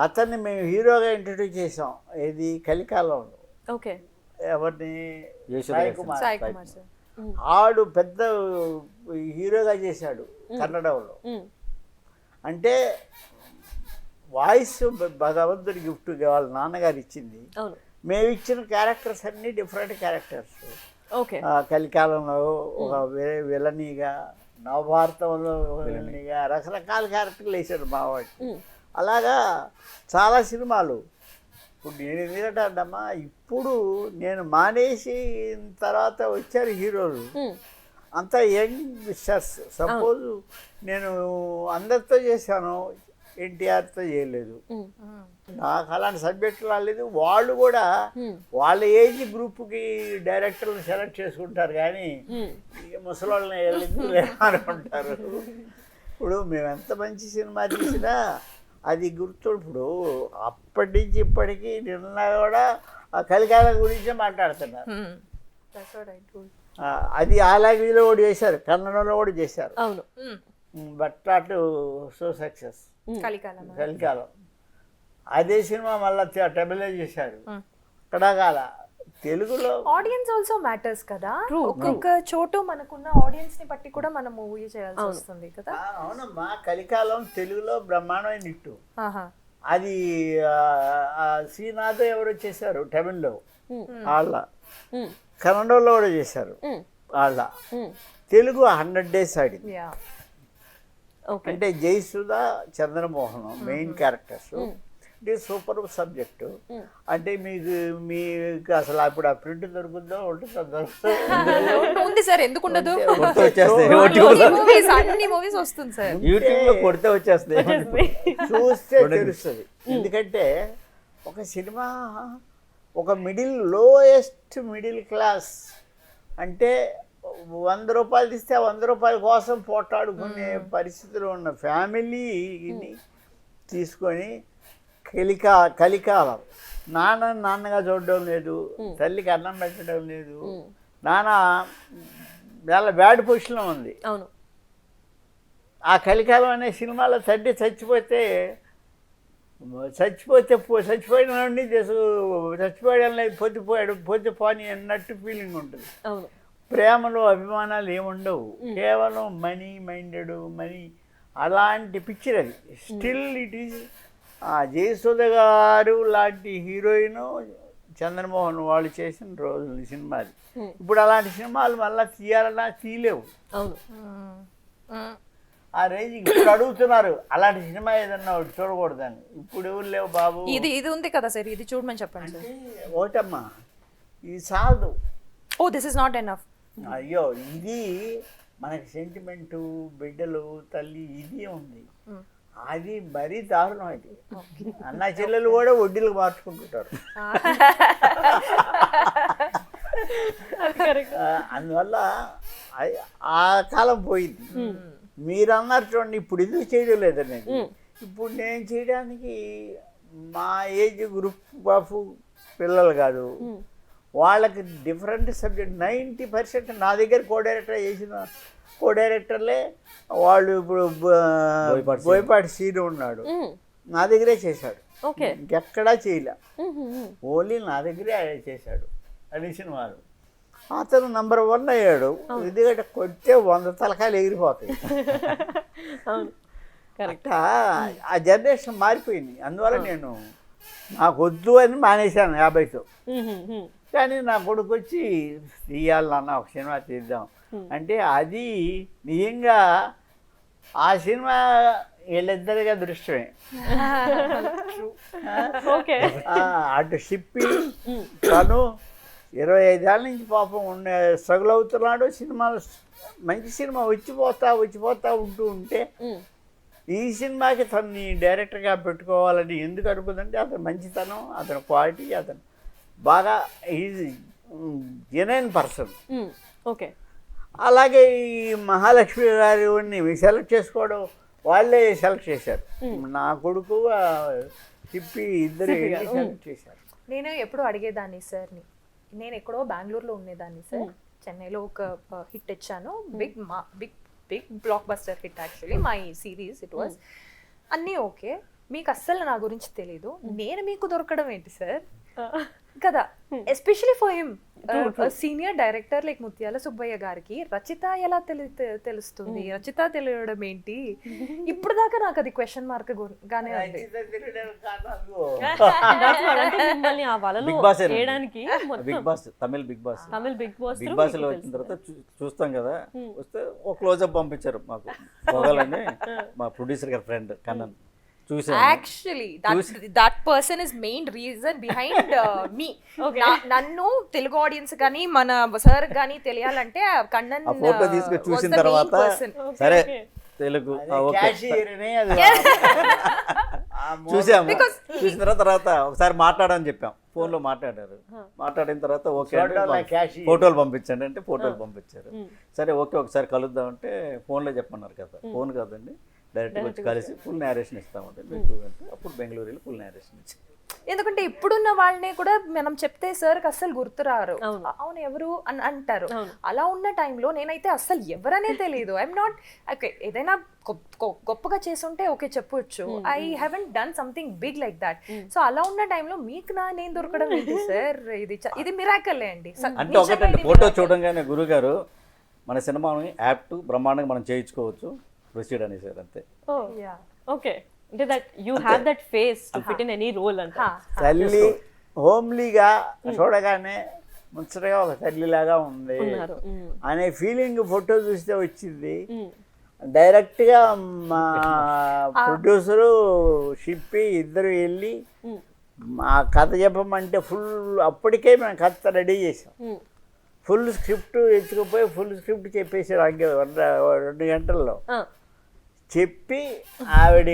Speaker 2: అతన్ని మేము హీరోగా ఇంట్రడ్యూస్ చేసాం. ఇది కలికాలంలో.
Speaker 1: ఓకే,
Speaker 2: ఎవరిని?
Speaker 3: సాయి
Speaker 2: కుమార్.
Speaker 4: సార్
Speaker 2: ఆడు పెద్ద హీరోగా చేశాడు కన్నడలో. అంటే వాయిస్ భగవంతుడి గిఫ్ట్ వాళ్ళ నాన్నగారు ఇచ్చింది. మేము ఇచ్చిన క్యారెక్టర్స్ అన్నీ డిఫరెంట్ క్యారెక్టర్స్. కలికాలంలో ఒక విలనీగా, నవభారతంలో విలనీగా రకరకాల క్యారెక్టర్లు వేసాడు మా వాడికి. అలాగా చాలా సినిమాలు. ఇప్పుడు నేను ఎందుకంటమ్మా, ఇప్పుడు నేను మానేసి తర్వాత వచ్చారు హీరోలు అంతా యంగ్ స్టార్స్. సపోజ్ నేను అందరితో చేశాను, ఎన్టీఆర్తో చేయలేదు. నాకు అలాంటి సబ్జెక్టులు రాలేదు. వాళ్ళు కూడా వాళ్ళ ఏజ్ గ్రూప్కి డైరెక్టర్లు సెలెక్ట్ చేసుకుంటారు, కానీ ముసలోళ్ళని అనుకుంటారు. ఇప్పుడు మేము ఎంత మంచి సినిమా తీసినా అది గుర్తు. ఇప్పుడు అప్పటి నుంచి ఇప్పటికీ నిన్న కూడా ఆ కలికాలం గురించే మాట్లాడుతున్నారు. అది ఆ లాంగ్వేజ్లో కూడా చేశారు, కన్నడంలో కూడా చేశారు.
Speaker 1: అవును.
Speaker 2: బట్ అటు సో సక్సెస్
Speaker 4: కలికాలం
Speaker 2: కలికాలం. అదే సినిమా మళ్ళీ టెబులే చేశారు. అక్కడ కాల తెలుగులో
Speaker 4: ఆడియన్స్ ఆల్సో మ్యాటర్స్ కదా. ఒక్కొక్క చోటు మనకున్న ఆడియన్స్ ని బట్టి కూడా మనం మూవీ చేయాల్సి వస్తుంది కదా.
Speaker 2: అవునమ్మా, కలికాలం తెలుగులో బ్రహ్మాండమైన హిట్టు.
Speaker 4: ఆహా.
Speaker 2: అది శ్రీనాథ్ ఎవరు చేశారు తమిళ్లో, వాళ్ళ కన్నడంలో కూడా చేశారు వాళ్ళ. తెలుగు 100 days ఆడింది.
Speaker 4: యా.
Speaker 2: అంటే జయసుధ, చంద్రమోహన్ మెయిన్ క్యారెక్టర్స్. అంటే సూపర్ సబ్జెక్టు. అంటే మీకు అసలు అప్పుడు ఆ ప్రింట్ దొరుకుతుందో
Speaker 4: ఉంది సార్, ఎందుకు ఉండదు? అన్ని మూవీస్ వస్తుంది సార్,
Speaker 3: యూట్యూబ్లో కొడితే వచ్చేస్తాయి,
Speaker 2: చూస్తే తెలుస్తుంది. ఎందుకంటే ఒక సినిమా ఒక లోయెస్ట్ మిడిల్ క్లాస్ అంటే 100 రూపాయలు తీస్తే 100 రూపాయల కోసం పోట్లాడుకునే పరిస్థితిలో ఉన్న ఫ్యామిలీని తీసుకొని కలికాలం. నాన్నగా చూడడం లేదు, తల్లికి అన్నం పెట్టడం లేదు, నాన్న చాలా బ్యాడ్ పొజిషన్లో ఉంది.
Speaker 1: అవును.
Speaker 2: ఆ కలికాలం అనే సినిమాలో తండ్రి చచ్చిపోయిన చచ్చిపోయాడు పొద్దు పోని అన్నట్టు ఫీలింగ్ ఉంటుంది.
Speaker 1: అవును.
Speaker 2: ప్రేమలో అభిమానాలు ఏముండవు, కేవలం మనీ అలాంటి పిక్చర్ అది. స్టిల్ ఇట్ ఈజ్ జయసుధ గారు లాంటి హీరోయిన్, చంద్రమోహన్ వాళ్ళు చేసిన రోజులు సినిమా అది. ఇప్పుడు అలాంటి సినిమాలు మళ్ళీ తీయాలన్నా తీయలేవు.
Speaker 1: అవును.
Speaker 2: ఆ రేంజ్ ఇప్పుడు అడుగుతున్నారు అలాంటి సినిమా ఏదన్నా ఒకటి చూడకూడదని. ఇప్పుడు ఎవరు లేవు బాబు.
Speaker 4: ఇది ఉంది కదా సార్, ఇది చూడమని చెప్పండి సార్.
Speaker 2: ఒకటమ్మా, ఇది చాలు.
Speaker 4: Oh this is not enough.
Speaker 2: అయ్యో, ఇది మనకి సెంటిమెంటు, బిడ్డలు, తల్లి ఇది ఉంది. అది మరీ దారుణం. అది అన్న చెల్లెలు కూడా వడ్డీలకు మార్చుకుంటుంటారు. అందువల్ల ఆ కాలం పోయింది. మీరు అన్నారు చూడండి, ఇప్పుడు ఎందుకు చేయడం లేదనేది. ఇప్పుడు నేను చేయడానికి మా ఏజ్ గ్రూప్ ఆఫ్ పిల్లలు కాదు, వాళ్ళకి డిఫరెంట్ సబ్జెక్ట్. 90% నా దగ్గర కో డైరెక్టర్లే వాళ్ళు. ఇప్పుడు బోయపాటి సీను ఉన్నాడు, నా దగ్గరే చేశాడు, ఇంకెక్కడా చేయలే, ఓన్లీ నా దగ్గరే చేశాడు అన్ని సినిమాలు. అతను నంబర్ 1 అయ్యాడు. ఎందుకంటే కొట్టే 100 తలకాయలు ఎగిరిపోతాయి. కరెక్టా? ఆ జనరేషన్ మారిపోయింది. అందువల్ల నేను నాకు వద్దు అని మానేశాను 50తో. కానీ నా కొడుకు వచ్చి తీయాలన్నా ఒక సినిమా తీద్దాం అంటే అది నిజంగా ఆ సినిమా వీళ్ళిద్దరిగా దృష్టమే. అటు షిప్పి తను 25 ఏళ్ళ నుంచి పాపం స్ట్రగుల్ అవుతున్నాడు. సినిమాలు మంచి సినిమా వచ్చిపోతా ఉంటే ఈ సినిమాకి తనని డైరెక్టర్గా పెట్టుకోవాలని ఎందుకు అనుకుందంటే అతను మంచితనం, అతని క్వాలిటీ, అతను బాగా ఈజ్ జెన్యున్ పర్సన్.
Speaker 1: ఓకే.
Speaker 2: అలాగే ఈ మహాలక్ష్మి గారిని సెలెక్ట్ చేసుకోవడం వాళ్ళే సెలెక్ట్ చేశారు. నా కొడుకు తిప్పి ఇద్దరు సెలెక్ట్ చేశారు.
Speaker 4: నేను ఎప్పుడూ అడిగేదాన్ని సార్ని, నేను ఎక్కడో బెంగళూరులో ఉండేదాన్ని సార్, చెన్నైలో ఒక హిట్ ఇచ్చాను, big blockbuster hit actually my series it was. అన్నీ ఓకే, మీకు అస్సలు నా గురించి తెలీదు, నేను మీకు దొరకడం ఏంటి సార్ కదా. Especially for him senior director like ముత్యాల సుబ్బయ్య గారికి రచిత ఎలా తెలుస్తుంది, రచిత తెలియడం ఏంటి, ఇప్పుడు దాకా నాకు అది క్వశ్చన్ మార్క్ గానే ఉంది.
Speaker 3: తమిళ్ బిగ్ బాస్ లో వచ్చిన తర్వాత చూస్తాం కదా, వస్తే ఒక క్లోజ్అప్ పంపించారు మాకు మొగలని, మా ప్రొడ్యూసర్ గారి friend Kannan.
Speaker 4: Actually, that person is main reason behind me. నన్ను తెలుగు ఆడియన్స్ కానీ మన సార్ కానీ తెలియాలంటే కన్నన్
Speaker 3: ఫోటో తీసుకొని చూసిన తర్వాత సరే తెలుగు చూసాము. చూసిన తర్వాత ఒకసారి మాట్లాడని చెప్పాం, ఫోన్లో మాట్లాడిన తర్వాత ఓకే ఫోటోలు పంపించండి అంటే ఫోటోలు పంపించారు. సరే ఓకే ఒకసారి కలుద్దాం అంటే ఫోన్లో చెప్పమన్నారు కదా. ఫోన్ కాదండి, డైరెక్ట్గా వచ్చి కలిసి ఫుల్ నేరేషన్ ఇస్తామంటే మీకు అంటే అప్పుడు బెంగళూరులో ఫుల్ నేరేషన్ ఇచ్చి
Speaker 4: ఎందుకంటే ఇప్పుడున్న వాళ్ళని కూడా మనం చెప్తే సార్కి అస్సలు గుర్తురారు.
Speaker 1: అవును.
Speaker 4: అవును ఎవరు అని అంటారు.
Speaker 1: అవును.
Speaker 4: అలా ఉన్న టైంలో నేనైతే అస్సలు ఎవరనే తెలియదు. ఐఎమ్ నాట్ ఓకే, ఏదైనా గొప్పగా చేసుంటే ఓకే చెప్పొచ్చు. I haven't done something big like that. So అలా ఉన్న టైంలో మీకు నేను దొరకడం ఏంటి సార్? ఇది మిరాకలే అండి.
Speaker 3: అంటే ఒకటండి, ఫోటో చూడంగానే గురుగారు మన సినిమాని యాప్ట్ బ్రహ్మాండంగా మనం చేయించుకోవచ్చు, ప్రొసీడ్ అనేసారు అంతే.
Speaker 1: ఓకే, అంటే that you have that face to fit in any role అంట.
Speaker 2: తల్లి హోమ్లీగా చూడగానే ముచ్చటగా ఒక తల్లిలాగా ఉంది
Speaker 1: ఉన్నారు.
Speaker 2: అనే ఫీలింగ్ ఫోటో చూస్తే వచ్చింది. డైరెక్ట్గా మా ప్రొడ్యూసరు షిప్పి ఇద్దరు వెళ్ళి మా కథ చెప్పమంటే అప్పటికే మేము కథ రెడీ చేసాం. ఫుల్ స్క్రిప్ట్ ఎత్తుకుపోయి ఫుల్ స్క్రిప్ట్ చెప్పేసారు. 2 గంటల్లో చెప్పి ఆవిడ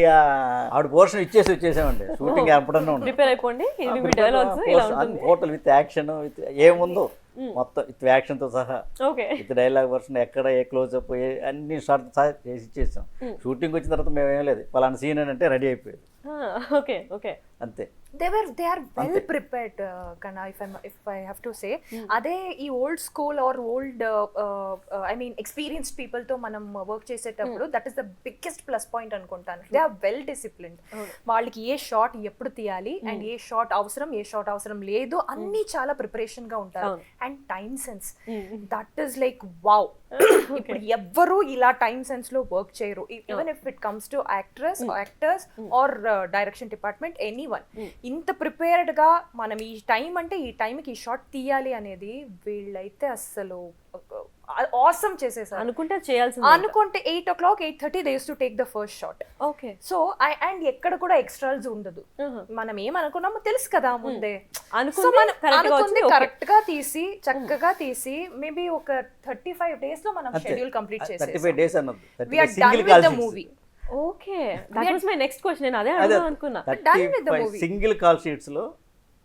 Speaker 3: పోర్షన్ వచ్చేసామండి. షూటింగ్ ఎప్పుడన్నా
Speaker 1: ప్రిపేర్ అయిపోండి, ఇది మీ డైలాగ్స్ ఇలా ఉంటుంది.
Speaker 3: టోటల్ విత్ యాక్షన్, విత్ ఏముందో మొత్తం విత్ యాక్షన్తో సహా,
Speaker 1: ఓకే
Speaker 3: విత్ డైలాగ్ వర్షన్, ఎక్కడ ఏ క్లోజ్అప్ అన్ని షార్ట్ చేసి ఇచ్చేసాం. షూటింగ్ వచ్చిన తర్వాత మేము ఏం లేదు, పలానా సీన్ అని అంటే రెడీ అయిపోయేది.
Speaker 1: ఓకే ఓకే
Speaker 3: అంతే.
Speaker 4: they are well prepared, Kana, if I have to say. అదే ఈ old school or old I mean experienced people తో మనం వర్క్ చేసేటప్పుడు that is the biggest plus point అనుకుంటాను. They are well disciplined. వాళ్ళకి ఏ shot ఎప్పుడు తీయాలి అండ్ ఏ షాట్ అవసరం, ఏ షాట్ అవసరం లేదు, అన్ని చాలా ప్రిపరేషన్ గా ఉంటారు. And time sense, that is like wow. ఇప్పుడు ఎవ్వరూ ఇలా టైమ్ సెన్స్ లో వర్క్ చేయరు. Even if it comes to actors or direction department, anyone. ఇంత ప్రిపేర్డ్ గా మనం ఈ టైం అంటే ఈ టైంకి ఈ షాట్ తీయాలి అనేది వీళ్ళైతే అస్సలు ఆసమ్ చేసేసారు.
Speaker 1: అనుకుంటే చేయాల్సి
Speaker 4: అనుకుంటే 8 o'clock 8:30 they used to take the first shot.
Speaker 1: Okay.
Speaker 4: So and ఎక్కడ కూడా ఎక్స్ట్రాల్స్ ఉండదు. మనం ఏమనుకున్నామో తెలుసు కదా ముందే. సో మనం అనుకుంది కరెక్ట్ గా తీసి చక్కగా తీసి మేబీ ఒక 35 days లో మనం షెడ్యూల్ కంప్లీట్ చేసేసాం.
Speaker 3: 35 days అన్నది.
Speaker 4: We are done with the movie.
Speaker 1: Okay, that was my next question. నేను అదే అడుగుదాం అనుకున్నా.
Speaker 3: 35 సింగిల్ కాల్ షీట్స్ లో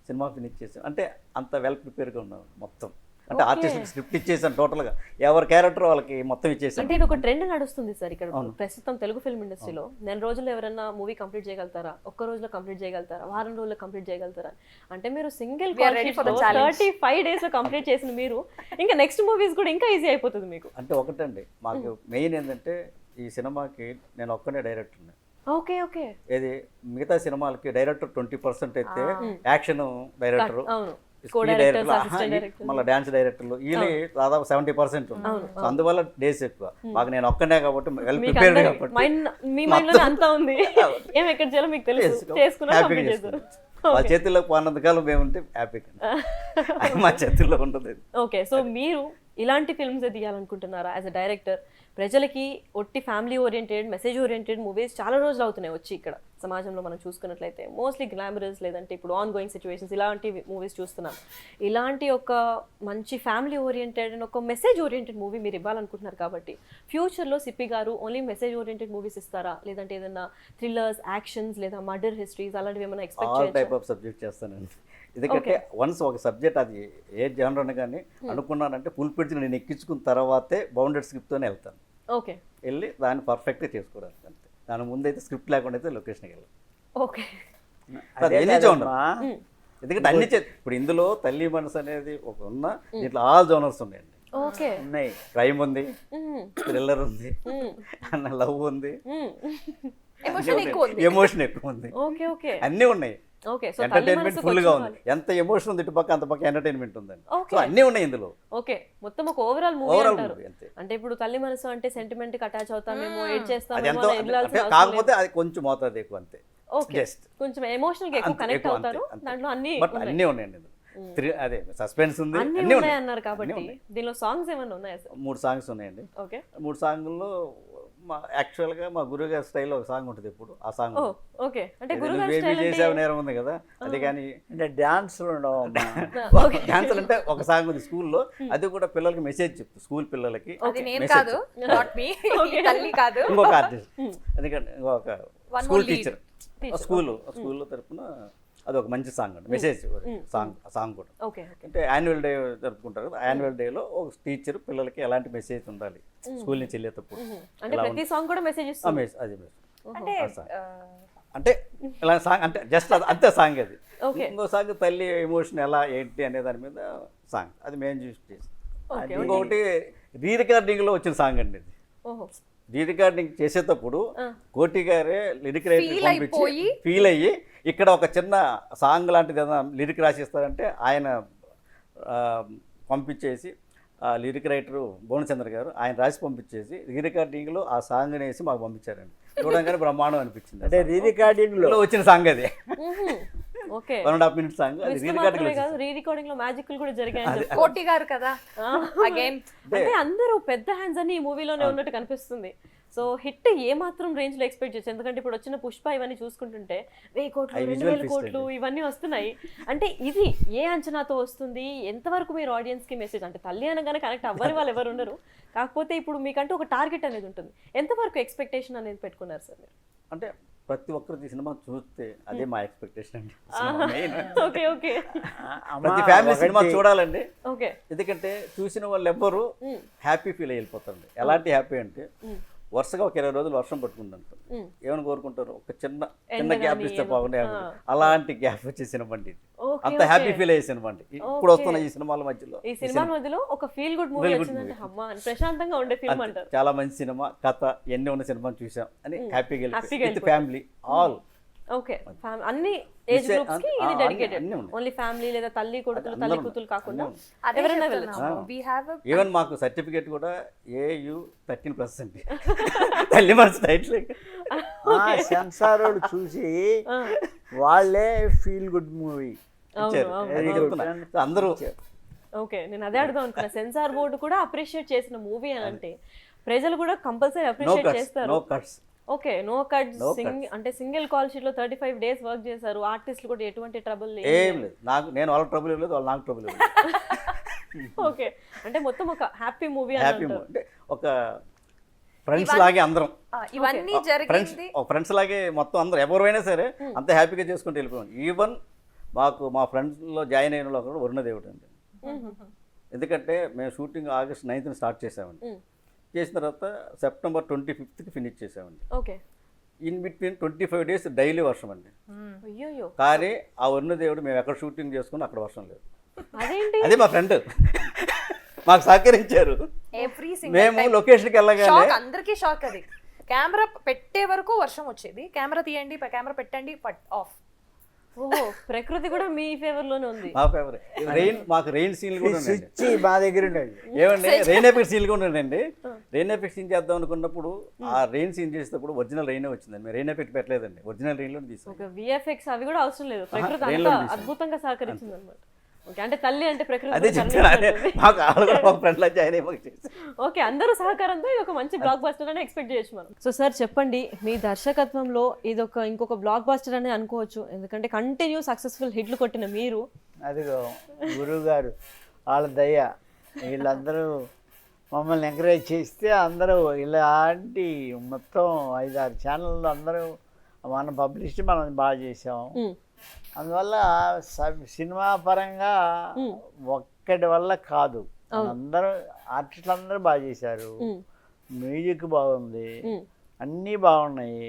Speaker 3: సినిమా ఫినిష్ చేసాం. అంటే అంత వెల్ ప్రిపేర్గా ఉన్నాం మొత్తం. అంటే ఆర్టిస్ట్ స్క్రిప్ట్ ఇచ్చేసాం టోటల్గా, ఎవరి క్యారెక్టర్ వాళ్ళకి మొత్తం ఇచ్చేసాం.
Speaker 1: అంటే ఇది ఒక ట్రెండ్ నడుస్తుంది సార్ ఇక్కడ ప్రస్తుతం తెలుగు ఫిల్మ్ ఇండస్ట్రీలో. 2 రోజుల్లో ఎవరైనా మూవీ కంప్లీట్ చేయగలుగుతారా, ఒక్క రోజులో కంప్లీట్ చేయగలుగుతారా, వారం రోజుల్లో కంప్లీట్ చేయగలుగుతారా? అంటే మీరు సింగిల్ 35 days లో కంప్లీట్ చేసిన మీరు ఇంకా నెక్స్ట్ మూవీస్ కూడా ఇంకా ఈజీ అయిపోతుంది మీకు.
Speaker 3: అంటే ఒకటండి, మాకు మెయిన్ ఏంటంటే ఈ సినిమాకి నేను ఒక్కనే డైరెక్టర్ని.
Speaker 1: Okay okay.
Speaker 3: ఏది మిగతా సినిమాలకి డైరెక్టర్ 20% అయితే యాక్షన్ డైరెక్టర్, మళ్ళీ డాన్స్ డైరెక్టర్లు వీళ్ళు దాదాపు 70% ఉంది. అందువల్ల డేస్ ఎక్కువ. మాకు నేను ఒక్కనే కాబట్టి వెల్ ప్రిపేర్డ్ కాబట్టి
Speaker 1: మీ మైండ్ లో అంతా ఉంది, ఏం ఎక్కడ చేయాలో మీకు తెలుసు, చేసుకున్నారు.
Speaker 3: మా చేతుల్లో పోనంతకాలం మేముంటే హ్యాపీగా, మా చేతుల్లో ఉంటుంది.
Speaker 1: ఓకే, సో మీరు ఇలాంటి ఫిల్మ్స్ తీయాలనుకుంటున్నారా యాజ్ అ డైరెక్టర్? ప్రజలకి ఒట్టి family oriented, message oriented movies చాలా రోజులు అవుతున్నాయి వచ్చి ఇక్కడ సమాజంలో మనం చూసుకున్నట్లయితే. మోస్ట్లీ గ్లామరస్ లేదంటే ఇప్పుడు ఆన్ గోయింగ్ సిచ్యువేషన్స్ ఇలాంటి మూవీస్ చూస్తున్నాం. ఇలాంటి ఒక మంచి ఫ్యామిలీ ఓరియంటెడ్ అండ్ ఒక మెసేజ్ ఓరియంటెడ్ మూవీ మీరు ఇవ్వాలనుకుంటున్నారు కాబట్టి ఫ్యూచర్లో సిప్పి గారు ఓన్లీ మెసేజ్ ఓరియంటెడ్ మూవీస్ ఇస్తారా, లేదంటే ఏదైనా థ్రిల్లర్స్, యాక్షన్స్ లేదా మర్డర్ హిస్టరీస్ అలాంటివి ఏమైనా ఎక్స్పెక్ట్ చేయొచ్చా?
Speaker 3: ఆల్ టైప్ ఆఫ్ సబ్జెక్ట్ చేస్తానండి. ఎందుకంటే వన్స్ ఒక సబ్జెక్ట్ అది ఏ జనర్ అని కానీ అనుకున్నానంటే ఫుల్ పిడ్జ్ నేను ఎక్కించుకున్న తర్వాతే బౌండెడ్ స్క్రిప్ట్తోనే వెళ్తాను.
Speaker 1: ఓకే,
Speaker 3: వెళ్ళి దాన్ని పర్ఫెక్ట్గా చేసుకోవడానికి అంతే. దాని ముందు అయితే స్క్రిప్ట్ లేకుండా అయితే లొకేషన్కి వెళ్ళాలి.
Speaker 1: ఓకే,
Speaker 3: ఎందుకంటే అన్ని ఇప్పుడు ఇందులో తల్లి మనసు అనేది ఒక ఉన్న దీంట్లో ఆల్ జోనర్స్ ఉన్నాయండి.
Speaker 1: ఓకే,
Speaker 3: ఉన్నాయి. క్రైమ్ ఉంది, థ్రిల్లర్ ఉంది, లవ్ ఉంది, ఎమోషన్ ఎక్కువ ఉంది,
Speaker 1: ఓకే ఓకే,
Speaker 3: అన్నీ ఉన్నాయి.
Speaker 1: ఓకే, సో
Speaker 3: ఎంటర్టైన్మెంట్ ఫుల్ గా ఉంది. ఎంత ఎమోషన్ ఉంది ఇటు పక్క అంత పక్క ఎంటర్టైన్మెంట్ ఉందండి. సో అన్నీ ఉన్నాయి ఇందులో.
Speaker 1: ఓకే, మొత్తం ఒక ఓవరాల్ మూవీ అంటారు. అంటే ఇప్పుడు తల్లి మనసు అంటే సెంటిమెంట్ కి అటాచ్ అవుతామేమో, ఏడ్ చేస్తామేమో,
Speaker 3: కాకపోతే అది కొంచెం మోతాదు ఎక్కువ అంతే.
Speaker 1: ఓకే, కొంచెం ఎమోషనల్ గా ఎక్కువ కనెక్ట్ అవుతారు. దాంట్లో అన్ని
Speaker 3: అన్నీ ఉన్నాయండి. అదే సస్పెన్స్ ఉంది,
Speaker 1: అన్ని ఉన్నాయి అన్నారు కాబట్టి దీనిలో సాంగ్స్ ఏమైనా ఉన్నాయా సార్?
Speaker 3: 3 సాంగ్స్ ఉన్నాయండి.
Speaker 1: ఓకే,
Speaker 3: 3 సాంగుల్లో యాక్చువల్గా మా గురుగారి స్టైల్లో ఒక సాంగ్ ఉంటుంది ఇప్పుడు. ఆ సాంగ్
Speaker 1: ఓకే, అంటే గురుగారి
Speaker 3: స్టైల్ చేసావు నేరం ఉంది కదా, అది కానీ
Speaker 2: అంటే డాన్స్లు
Speaker 3: డాన్సులు అంటే ఒక సాంగ్ ఉంది స్కూల్లో, అది కూడా పిల్లలకి మెసేజ్ చెప్తూ స్కూల్ పిల్లలకి. ఇంకొక ఆర్టిస్ట్, ఎందుకంటే ఇంకొక స్కూల్ టీచర్, స్కూల్లో తరఫున అది ఒక మంచి సాంగ్ అండి, మెసేజ్ సాంగ్ కూడా. అంటే యాన్యువల్ డే జరుపుకుంటారు కదా, యాన్యువల్ డేలో ఒక టీచర్ పిల్లలకి ఎలాంటి మెసేజ్ ఉండాలి స్కూల్ నుంచి వెళ్ళేటప్పుడు,
Speaker 1: అంటే ప్రతి సాంగ్ కూడా మెసేజ్ ఇస్తుంది.
Speaker 3: అది
Speaker 4: అంటే
Speaker 3: అంటే ఇలా సాంగ్ అంటే జస్ట్ అంతే సాంగ్ అది.
Speaker 1: Okay.
Speaker 3: ఇంకో సాంగ్ తల్లి ఎమోషన్ ఎలా ఏంటి అనే దాని మీద సాంగ్ అది మేము చూసి చేసాం.
Speaker 1: Okay,
Speaker 3: ఇంకొకటి రీ రికార్డింగ్లో వచ్చిన సాంగ్ అండి ఇది.
Speaker 1: ఓహో
Speaker 3: రీ రికార్డింగ్ చేసేటప్పుడు కోటి గారే లిరిక్ రైటర్
Speaker 4: Feel
Speaker 3: పంపించి
Speaker 4: అయిపోయి.
Speaker 3: ఫీల్ అయ్యి ఇక్కడ ఒక చిన్న సాంగ్ లాంటిది ఏదైనా లిరిక్ రాసిస్తారంటే ఆయన పంపించేసి ఆ లిరిక్ రైటరు భువనచంద్ర గారు ఆయన రాసి పంపించేసి రీ రికార్డింగ్లో ఆ సాంగ్ వేసి మాకు పంపించారండి. చూడంగానే బ్రహ్మాండం అనిపించింది.
Speaker 2: అంటే రీ రికార్డింగ్లో
Speaker 3: వచ్చిన సాంగ్ అది
Speaker 1: ఓకే
Speaker 3: 1.5 minutes సాంగ్ అది రీ రికార్డింగ్
Speaker 1: కాదు రీ రికార్డింగ్ లో మ్యాజిక్లు కూడా జరిగాయని చెప్పారు.
Speaker 4: కోటి గారు కదా అగైన్.
Speaker 1: అంటే అందరూ పెద్ద హ్యాండ్స్ అని ఈ మూవీలోనే ఉన్నట్టు కనిపిస్తుంది. సో హిట్ ఏ మాత్రం రేంజ్ లో ఎక్స్పెక్ట్ చేయొచ్చు? ఎందుకంటే ఇప్పుడు వచ్చిన పుష్ప ఇవన్నీ చూసుకుంటుంటే 1000 కోట్లు 2000 కోట్లు ఇవన్నీ వస్తున్నాయి. అంటే ఇది ఏ అంచనాతో వస్తుంది? ఎంతవరకు మీరు ఆడియన్స్ కి మెసేజ్, అంటే తల్లి అనగానే కనెక్ట్ అవ్వని వాళ్ళు ఎవరు ఉండరు, కాకపోతే ఇప్పుడు మీకంటూ ఒక టార్గెట్ అనేది ఉంటుంది, ఎంతవరకు ఎక్స్పెక్టేషన్ అనేది పెట్టుకున్నారు సార్ మీరు?
Speaker 3: అంటే ప్రతి ఒక్కరు ఈ సినిమా చూస్తే అదే మా ఎక్స్పెక్టేషన్ అండి. మెయిన్
Speaker 1: ఓకే ఓకే
Speaker 3: ప్రతి ఫ్యామిలీ సినిమా చూడాలండి.
Speaker 1: ఓకే
Speaker 3: ఎందుకంటే చూసిన వాళ్ళు ఎవ్వరూ హ్యాపీ ఫీల్ అయిపోతారండి. ఎలాంటి హ్యాపీ అంటే వరుసగా ఒక 20 రోజులు వర్షం పట్టుకుంటారు, ఏమని కోరుకుంటారు, ఒక చిన్న గ్యాప్ ఇస్తే బాగుండే, అలాంటి గ్యాప్ వచ్చే సినిమా అండి. అంత హ్యాపీ ఫీల్ అయ్యే సినిమా అండి. ఇప్పుడు వస్తున్న ఈ సినిమాల మధ్యలో
Speaker 1: ఈ సినిమా మధ్యలో ఒక ఫీల్ గుడ్ మూవీ వచ్చిందంటే అమ్మా అని ప్రశాంతంగా ఉండే ఫిల్మ్ అంటారు.
Speaker 3: చాలా మంచి సినిమా, కథ ఎన్ని ఉన్న సినిమా చూసాం అని హ్యాపీగా విత్ ఫ్యామిలీ ఆల్.
Speaker 1: ఓకే అన్ని ఏజ్ గ్రూప్స్ కి ఇది డెడికేటెడ్,
Speaker 3: అన్నీ ఉన్నాయి.
Speaker 1: ఓన్లీ ఫ్యామిలీ లేదా తల్లి కొడుకులు తల్లి కూతురు కాకుండా
Speaker 4: అదే
Speaker 1: ఎవరైనా
Speaker 4: చెప్తున్నాము.
Speaker 1: వెళ్ళొచ్చు.
Speaker 4: We have a
Speaker 3: ఈవెన్ మాకు సర్టిఫికేట్ కూడా AU 13+ అండి. తల్లి మనసు టైటిల్
Speaker 2: సెన్సార్ వాళ్ళు చూసి వాళ్ళే ఫీల్ గుడ్ మూవీ
Speaker 3: ఇచ్చారు. అది చెప్తున్నా. అందరూ
Speaker 1: ఓకే నేను అదే అడుగుదాం అనుకున్నా, సెన్సార్ బోర్డు కూడా అప్రిషియేట్ చేసిన మూవీ అని అంటే ప్రజలు కూడా కంపల్సరీ
Speaker 3: నో
Speaker 1: అప్రిషియేట్
Speaker 3: కట్స్,
Speaker 1: చేస్తారు.
Speaker 3: No cuts.
Speaker 1: Okay no cut అంటే సింగిల్ కాల్ షీట్ లో 35 days వర్క్ చేశారు. ఆర్టిస్టులు కూడా ఎటువంటి ట్రబుల్
Speaker 3: ఏం లేదు. నేను వాళ్ళకి ట్రబుల్ లేదు, వాళ్ళు నాకు ట్రబుల్ లేదు.
Speaker 1: ఓకే అంటే మొత్తం ఒక హ్యాపీ మూవీ
Speaker 3: హ్యాపీ అంటే ఒక ఫ్రెండ్స్ లాగే అందరం,
Speaker 4: ఇవన్నీ
Speaker 3: ఫ్రెండ్స్
Speaker 4: జరిగింది.
Speaker 3: ఒక ఫ్రెండ్స్ లాగే మొత్తం అందరం ఎవరైనా సరే అంత హ్యాపీగా చేసుకుంటూ వెళ్ళిపోయాం. ఈవెన్ మాకు మా ఫ్రెండ్స్లో జాయిన్ అయిన వాళ్ళు కూడా వరుణదేవుడు అండి. ఎందుకంటే మేము షూటింగ్ August 9th స్టార్ట్ చేసామండి. చేసిన తర్వాత September 25th ఫినిష్ చేసామండి.
Speaker 1: Okay
Speaker 3: in between 25 days daily వర్షం అండి.
Speaker 1: అయ్యో
Speaker 3: కానీ ఆ వరుణదేవుడు మేము ఎక్కడ షూటింగ్ చేసుకుని అక్కడ వర్షం లేదు.
Speaker 1: అదేంటి?
Speaker 3: అదే మా ఫ్రెండ్ మాకు సహకరించారు.
Speaker 4: ఎవ్రీ
Speaker 3: మేము లొకేషన్కి వెళ్ళగానే
Speaker 4: షాక్, అందరికీ షాక్. అది కెమెరా పెట్టే వరకు వర్షం వచ్చేది, కెమెరా తీయండి కెమెరా పెట్టండి ఆఫ్.
Speaker 1: ఓహో ప్రకృతి కూడా మీ ఫేవర్ లోనే ఉంది.
Speaker 3: మా ఫేవరెట్ రెయిన్, మాకు రెయిన్ సీన్లు కూడా ఉన్నాయండి.
Speaker 2: స్విచ్ మా దగ్గర ఉండేది.
Speaker 3: ఏమండి రెయిన్ ఎఫెక్ట్ సీన్లు కూడా ఉన్నాయండి. రెయిన్ ఎఫెక్ట్ సీన్ చేద్దాం అనుకున్నప్పుడు ఆ రెయిన్ సీన్ చేసేటప్పుడు ఒరిజినల్ రెయిన్ వచ్చిందండి. మేము రెయిన్ ఎఫెక్ట్ పెట్టలేదండి, ఒరిజినల్ రెయిన్లో తీసాం.
Speaker 1: ఒక VFX అవి కూడా అవసరం లేదు, ప్రకృతి
Speaker 3: rain లో
Speaker 1: అంతా
Speaker 3: తీసాం.
Speaker 1: అద్భుతంగా సహకరించింది అనమాట. ఓకే అంటే తల్లి అంటే ప్రకృతి
Speaker 3: అదే
Speaker 1: కూడా
Speaker 3: చెప్తాను. అదే
Speaker 1: కరుణించినట్టుంది.
Speaker 3: మాకు వాళ్ళు కూడా మా ఫ్రెండ్లా జాయిన్ అయ్యి మాకు చేసి
Speaker 1: ఓకే అందరూ సహకారంతో ఇది ఒక మంచి బ్లాక్ బస్టర్ అని ఎక్స్పెక్ట్ చేయొచ్చు మనం. సో సార్ చెప్పండి, మీ దర్శకత్వంలో ఇది ఇంకొక బ్లాక్ బస్టర్ అని అనుకోవచ్చు, ఎందుకంటే కంటిన్యూ సక్సెస్ఫుల్ హిట్లు కొట్టిన మీరు.
Speaker 2: అదిగో గురువు గారు వాళ్ళ దయ, వీళ్ళందరూ మమ్మల్ని ఎంకరేజ్ చేస్తే అందరూ ఇలాంటి మొత్తం 5-6 ఛానళ్ళు అందరూ మనం పబ్లిసిటీ మనం బాగా చేసాం. అందువల్ల సినిమా పరంగా ఒక్కడి వల్ల కాదు, అందరూ ఆర్టిస్టులు అందరూ బాగా చేశారు. మ్యూజిక్ బాగుంది, అన్నీ బాగున్నాయి.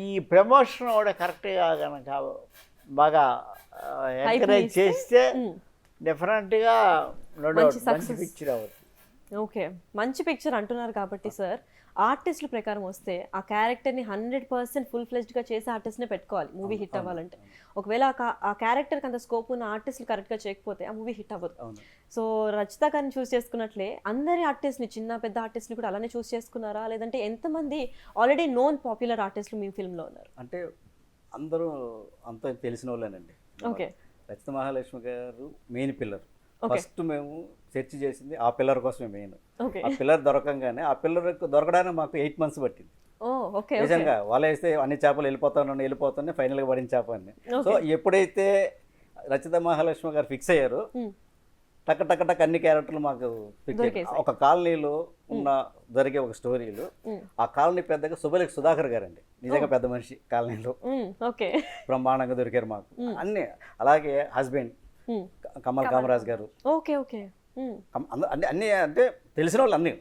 Speaker 2: ఈ ప్రమోషన్ కూడా కరెక్ట్గా కనుక బాగా ఎంకరేజ్ చేస్తే డెఫినెట్గా మంచి పిక్చర్ అవ్వదు.
Speaker 1: ఓకే మంచి పిక్చర్ అంటున్నారు కాబట్టి సార్, ఆర్టిస్టుల ప్రకారం వస్తే ఆ క్యారెక్టర్ని 100% ఫుల్ ఫ్లెజ్డ్గా చేసే ఆర్టిస్ట్నే పెట్టుకోవాలి మూవీ హిట్ అవ్వాలంటే. ఒకవేళ ఆ క్యారెక్టర్కి అంత స్కోప్ ఉన్న ఆర్టిస్టులు కరెక్ట్గా చేయకపోతే ఆ మూవీ హిట్ అవ్వదు. సో రచిత గారిని చూస్ చేసుకున్నట్లే అందరి ఆర్టిస్ట్ని, చిన్న పెద్ద ఆర్టిస్ట్ని కూడా అలానే చూస్ చేసుకున్నారా, లేదంటే ఎంతమంది ఆల్రెడీ నోన్ పాపులర్ ఆర్టిస్టులు మీ ఫిల్మ్లో ఉన్నారు?
Speaker 3: అంటే అందరూ అంత తెలిసిన వాళ్ళేనండి.
Speaker 1: ఓకే
Speaker 3: రచిత మహాలక్ష్మి గారు మెయిన్ పిల్లర్. ఫస్ట్ మేము సెర్చ్ చేసింది ఆ పిల్లర్ కోసమే మెయిన్. ఆ పిల్లర్ దొరకంగానే ఆ పిల్లర్ దొరకడానికి మాకు 8 months పట్టింది. నిజంగా వల వేస్తే అన్ని చేపలు వెళ్ళిపోతానే ఫైనల్గా పడిన చేప అని. సో ఎప్పుడైతే రచిత మహాలక్ష్మి గారు ఫిక్స్ అయ్యారో టక్ టక్ టక్ అన్ని క్యారెక్టర్లు మాకు ఫిక్స్ అయ్యారు. ఒక కాలనీలో ఉన్న జరిగే ఒక స్టోరీలు, ఆ కాలనీ పెద్దగా సుధాకర్ గారు అండి, నిజంగా పెద్ద మనిషి కాలనీలో, బ్రహ్మాండంగా దొరికారు మాకు అన్ని. అలాగే హస్బెండ్ కమల్ కామరాజ్ గారు,
Speaker 1: ఓకే ఓకే
Speaker 3: అన్ని అంటే తెలిసిన వాళ్ళు అన్ని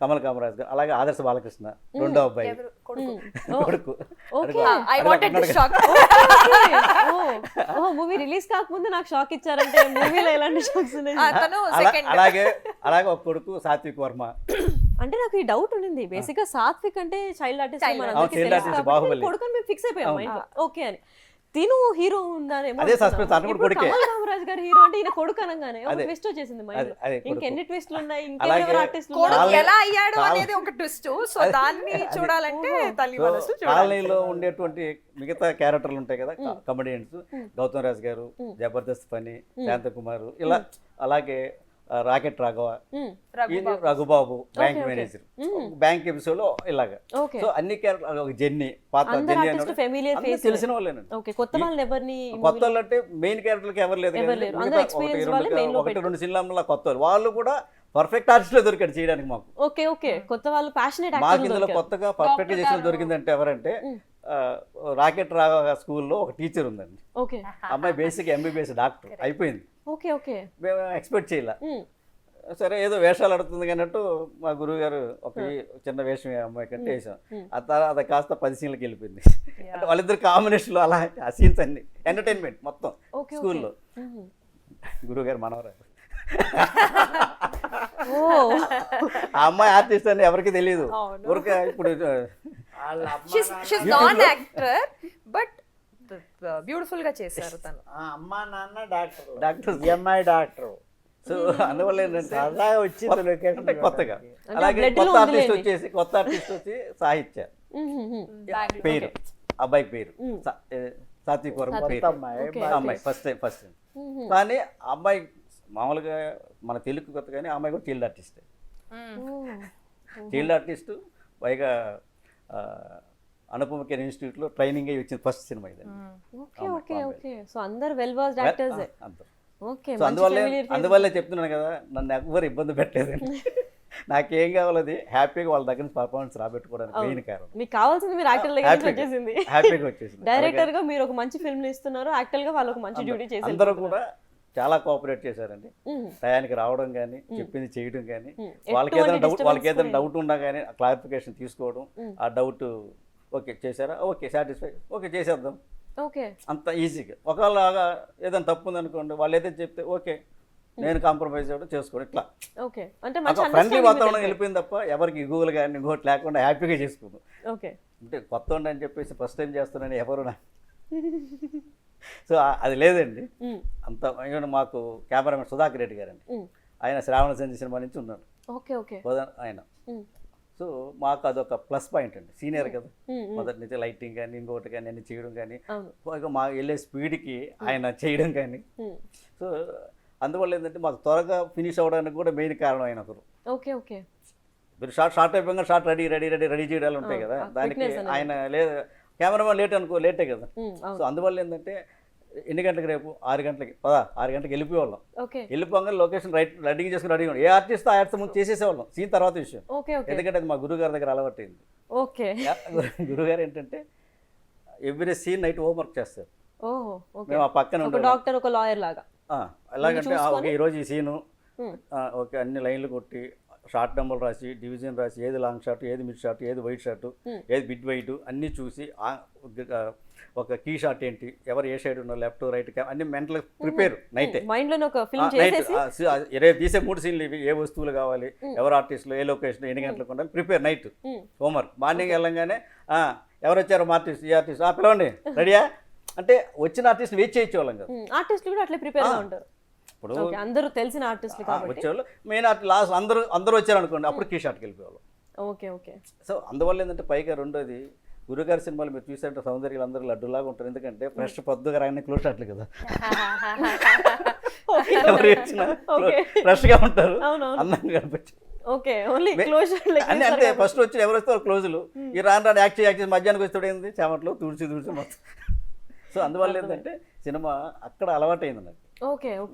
Speaker 3: కమల్ కామరాజ్ గారు, అలాగే ఆదర్శ బాలకృష్ణ రెండో అబ్బాయి
Speaker 4: ఎవరు? కొడుకు.
Speaker 3: కొడుకు.
Speaker 1: Okay
Speaker 4: I wanted to shock.
Speaker 1: ఓ మూవీ రిలీజ్ కాకముందు నాకు షాక్ ఇచ్చారంటే మూవీలో ఎలాంటి షాక్స్ ఉన్నాయి
Speaker 4: అతను
Speaker 3: అలా-
Speaker 4: సెకండ్.
Speaker 3: అలాగే ఒక కొడుకు సాత్విక్ వర్మ.
Speaker 1: అంటే నాకు ఈ డౌట్ ఉండింది బేసిక్ గా సాత్విక్ అంటే చైల్డ్ ఆర్టిస్ట్
Speaker 4: Child
Speaker 1: మనందరికీ
Speaker 3: child
Speaker 1: తెలుసు
Speaker 3: artist,
Speaker 1: కాబట్టి
Speaker 3: బాహుబలి.
Speaker 1: కొడుకు మేము ఫిక్స్ అయిపోయాం మైండ్ ఓకే అని తిను హీరో ఉందానేమో
Speaker 3: అదే
Speaker 1: అనుకున్నా.
Speaker 3: suspense, అతను కూడా
Speaker 1: ఇప్పుడు
Speaker 3: కొడుకే.
Speaker 1: కమల్ కామరాజ్ గారు హీరో అంటే ఈయన కొడుకు అనగానే ఒక
Speaker 3: అదే.
Speaker 1: ట్విస్ట్ వచ్చేసింది మైండ్
Speaker 3: అదే, అదే కొడుకు.
Speaker 1: ఇంకెన్ని ట్విస్టులు ఉన్నాయి
Speaker 3: అలాగే
Speaker 1: ఇంకెవరు ఆర్టిస్టులు
Speaker 4: కొడుకు
Speaker 3: కాలనీ-
Speaker 4: ఎలా అయ్యాడు
Speaker 3: కాలనీ-
Speaker 4: అనేది ఒక ట్విస్ట్. సో దాన్ని చూడాలంటే తల్లి మనసు చూడాలి.
Speaker 3: కాలనీలో ఉండేటువంటి మిగతా క్యారెక్టర్లు ఉంటాయి కదా కమెడియన్స్, గౌతమ్ రాజ్ గారు, జబర్దస్త్ ఫనీ, శాంతకుమార్, ఇలా అలాగే రాకెట్ రాఘవ, ఈయన Raghubabu bank manager, bank episode లో ఇలాగా.
Speaker 1: ఓకే
Speaker 3: సో అన్ని క్యారెక్టర్, ఒక జెన్నీ, పాత
Speaker 1: అందరు
Speaker 3: జెన్నీ
Speaker 1: ఆర్టిస్ట్
Speaker 3: అన్నాడు,
Speaker 1: ఫెమిలియర్
Speaker 3: అందరూ
Speaker 1: ఫేస్
Speaker 3: తెలిసిన వాళ్ళేనండి.
Speaker 1: ఓకే కొత్త వాళ్ళని ఎవరిని
Speaker 3: కొత్త వాళ్ళు అంటే మెయిన్ క్యారెక్టర్కి ఎవరు లేదు
Speaker 1: ఎవరు
Speaker 3: కదండి.
Speaker 1: లేరు.
Speaker 3: మిగతా
Speaker 1: అందరూ experience వాళ్ళే main లో
Speaker 3: ఒకటి రెండు సినిమాల్లో కొత్త వాళ్ళు కూడా పర్ఫెక్ట్ ఆర్టిస్ట్లో దొరికాడు చేయడానికి మాకు.
Speaker 1: ఓకే ఓకే కొత్త వాళ్ళు ప్యాషనేట్
Speaker 3: మాకు ఇందులో కొత్తగా పర్ఫెక్ట్ చేసిన దొరికిందంటే ఎవరంటే రాకెట్ రాఘవ స్కూల్లో ఒక టీచర్ ఉందండి.
Speaker 1: ఓకే
Speaker 3: అమ్మాయి బేసిక్ ఎంబీబీఎస్ డాక్టర్ అయిపోయింది.
Speaker 1: ఓకే ఓకే
Speaker 3: మేము ఎక్స్పెక్ట్ చేయాల. సరే ఏదో వేషాలు ఆడుతుంది అన్నట్టు మా గురువు గారు ఒక చిన్న వేషం ఈ అమ్మాయి కంటే వేసాం. ఆ తర్వాత అది కాస్త 10 సీన్లకు వెళ్ళిపోయింది. అంటే వాళ్ళిద్దరు కాంబినేషన్లో అలా ఆ సీన్స్ అన్ని ఎంటర్టైన్మెంట్ మొత్తం స్కూల్లో. గురువు గారు మనవరారు.
Speaker 1: ఓ
Speaker 3: ఆ అమ్మాయి ఆర్టిస్ట్ అని ఎవరికి తెలియదు. ఊరికే ఇప్పుడు
Speaker 2: వాళ్ళ అమ్మ
Speaker 4: she's non actor but beautiful గా చేశారు తను.
Speaker 2: అమ్మ నాన్న doctor,
Speaker 3: doctor
Speaker 2: MI doctor.
Speaker 3: So అందువల్ల ఏంటంటే
Speaker 2: సరదా వచ్చింది లొకేషన్
Speaker 3: అంటే కొత్తగా. అలాగే
Speaker 1: blood లో
Speaker 3: కొత్త
Speaker 1: ఉంది
Speaker 3: ఆర్టిస్ట్
Speaker 1: లేండి.
Speaker 3: వచ్చి సాహిత్య పేరు, అబ్బాయి పేరు సాత్విక్ వర్మ పేరు,
Speaker 2: అమ్మాయి
Speaker 3: అమ్మాయి ఫస్ట్ టైం. కానీ ఆ అమ్మాయి మామూలుగా మన తెలుగు కొత్త, కానీ ఆ అమ్మాయి కూడా చైల్డ్ ఆర్టిస్టే. చైల్డ్ ఆర్టిస్ట్ పైగా అనుపమ కేర్ ఇన్స్టిట్యూట్లో ట్రైనింగ్ అయ్యి వచ్చింది ఫస్ట్ సినిమా ఇది.
Speaker 1: ఓకే ఓకే ఓకే సో అందరు వెల్ వర్స్డ్ యాక్టర్స్
Speaker 3: అంత.
Speaker 1: ఓకే
Speaker 3: సో అందువల్లే చెప్తున్నాను కదా, నన్ను ఎవ్వరు ఇబ్బంది పెట్టలేదండి. నాకేం కావాలి అది హ్యాపీగా వాళ్ళ దగ్గర నుంచి పర్ఫార్మెన్స్ రాబెట్టుకోవడానికి మెయిన్ కారణం.
Speaker 1: మీకు కావాల్సింది మీరు యాక్టర్ దగ్గర నుంచి వచ్చేసింది.
Speaker 3: హ్యాపీగా వచ్చేసింది.
Speaker 1: డైరెక్టర్ గా మీరు ఒక మంచి ఫిల్మ్ ఇస్తున్నారు, యాక్టర్ గా వాళ్ళు ఒక మంచి డ్యూటీ చేసి
Speaker 3: అందరూ కూడా చాలా కోఆపరేట్ చేశారండి. టయానికి రావడం కానీ, చెప్పింది చేయడం కానీ, వాళ్ళకి ఏదైనా డౌట్ ఉన్నా కానీ క్లారిఫికేషన్ తీసుకోవడం, ఆ డౌట్ ఓకే చేశారా, ఓకే సాటిస్ఫై, ఓకే చేసేద్దాం,
Speaker 1: ఓకే
Speaker 3: అంత ఈజీగా. ఒకవేళ ఏదైనా తప్పు ఉందనుకోండి, వాళ్ళు ఏదైతే చెప్తే ఓకే నేను కాంప్రమైజ్ అవ్వడం చేసుకోండి, ఇట్లా
Speaker 1: ఓకే అంటే మంచి
Speaker 3: ఫ్రెండ్లీ వాతావరణం వెళ్ళిపోయింది తప్ప ఎవరికి గూగుల్ కానీ ఇంకోటి లేకుండా హ్యాపీగా చేసుకున్నాం.
Speaker 1: ఓకే
Speaker 3: అంటే కొత్త ఉండి అని చెప్పేసి ఫస్ట్ టైం చేస్తున్నాను ఎవరు సో అది లేదండి. అంత మాకు కెమెరామెన్ సుధాకర్ రెడ్డి గారండి, ఆయన శ్రావణ సంధి సినిమా నుంచి ఉన్నాడు.
Speaker 1: ఓకే ఓకే
Speaker 3: ఆయన సో మాకు అదొక ప్లస్ పాయింట్ అండి, సీనియర్ కదా. మొదటి నుంచి లైటింగ్ కానీ ఇంకోటి కానీ అన్ని చేయడం కానీ, మా వెళ్ళే స్పీడ్కి ఆయన చేయడం కానీ. సో అందువల్ల ఏంటంటే మాకు త్వరగా ఫినిష్ అవ్వడానికి కూడా మెయిన్ కారణం ఆయన ఒకరు.
Speaker 1: ఓకే ఓకే
Speaker 3: మీరు షార్ట్ అయిపోయినా షార్ట్ రెడీ చేయడాలు ఉంటాయి కదా, దానికి ఆయన లేదు. కెమెరామెన్ లేటే కదా. సో అందువల్ల ఏంటంటే ఎన్ని గంటలకు రేపు 6 గంటలకి 6 గంటలకు వెళ్ళిపోయేవాళ్ళం. వెళ్ళిపోగానే లొకేషన్ రెడీ చేసుకుని రెడీ ఏ ఆర్టిస్ట్ ఆ ఆర్టిస్ట్ ముందు చేసేసేవాళ్ళం, సీన్ తర్వాత విషయం. ఎందుకంటే అది మా గురువు గారి దగ్గర అలవాటైంది. గురువుగారు ఏంటంటే ఎవ్రీ సీన్ నైట్ హోంవర్క్ చేస్తారు. మేము ఆ పక్కన
Speaker 1: డాక్టర్ ఒక లాయర్ లాగా
Speaker 3: ఎలాగంటే ఓకే ఈరోజు ఈ సీను ఓకే అన్ని లైన్లు కొట్టి షార్ట్ నెంబర్ రాసి డివిజన్ రాసి ఏది లాంగ్ షాట్, ఏది మిడ్ షాట్, ఏది వైట్ షాట్, ఏది బిడ్ వైట్ అన్నీ చూసి ఒక కీ షాట్ ఏంటి, ఎవరు ఏ సైడ్ ఉన్నారు, లెఫ్ట్ రైట్, అన్ని మెంటల్ ప్రిపేర్ నైట్. రేపు తీసే 3 సీన్లు ఇవి, ఏ వస్తువులు కావాలి, ఎవరు ఆర్టిస్టులు, ఏ లొకేషన్, ఎన్ని గంటలకు ఉండాలి, ప్రిపేర్ నైట్ హోంవర్క్. మార్నింగ్ వెళ్ళంగానే ఎవరు వచ్చారు మా ఆర్టిస్ట్, ఈ ఆర్టిస్ట్ పిలవండి రెడీయా అంటే వచ్చిన ఆర్టిస్ట్ వెయిట్ చేయించేవాళ్ళం కదా.
Speaker 1: ఆర్టిస్టులు కూడా అట్లే ప్రిపేర్ గా ఉంటారు. ఇప్పుడు అందరూ తెలిసిన ఆర్టిస్టులు కాబట్టి
Speaker 3: వచ్చేవాళ్ళు మెయిన్ ఆర్టిస్ట్. లాస్ట్ అందరూ వచ్చారు అనుకోండి, అప్పుడు కీ షాట్కి వెళ్ళిపోవాలి.
Speaker 1: ఓకే ఓకే
Speaker 3: సో అందువల్ల ఏంటంటే పైగా రెండోది గురుగారి సినిమాలు మీరు చూసారంటే సౌందర్యాలు అందరూ లడ్డులాగా ఉంటారు. ఎందుకంటే ఫ్రెష్ పొద్దుగా రాగానే క్లోజ్ షాట్లు కదా, ఎవరు వచ్చినా ఫ్రెష్గా ఉంటారు, అందంగా కనిపించారు. అన్నీ అంతే. ఫస్ట్ వచ్చి ఎవరు వస్తే క్లోజులు, ఈ రాను యాక్ట్ చేసి మధ్యాహ్నానికి వస్తాడు ఏంది చెమట్లో తుడిచి మొత్తం. సో అందువల్ల ఏంటంటే సినిమా అక్కడ అలవాటైంది నాకు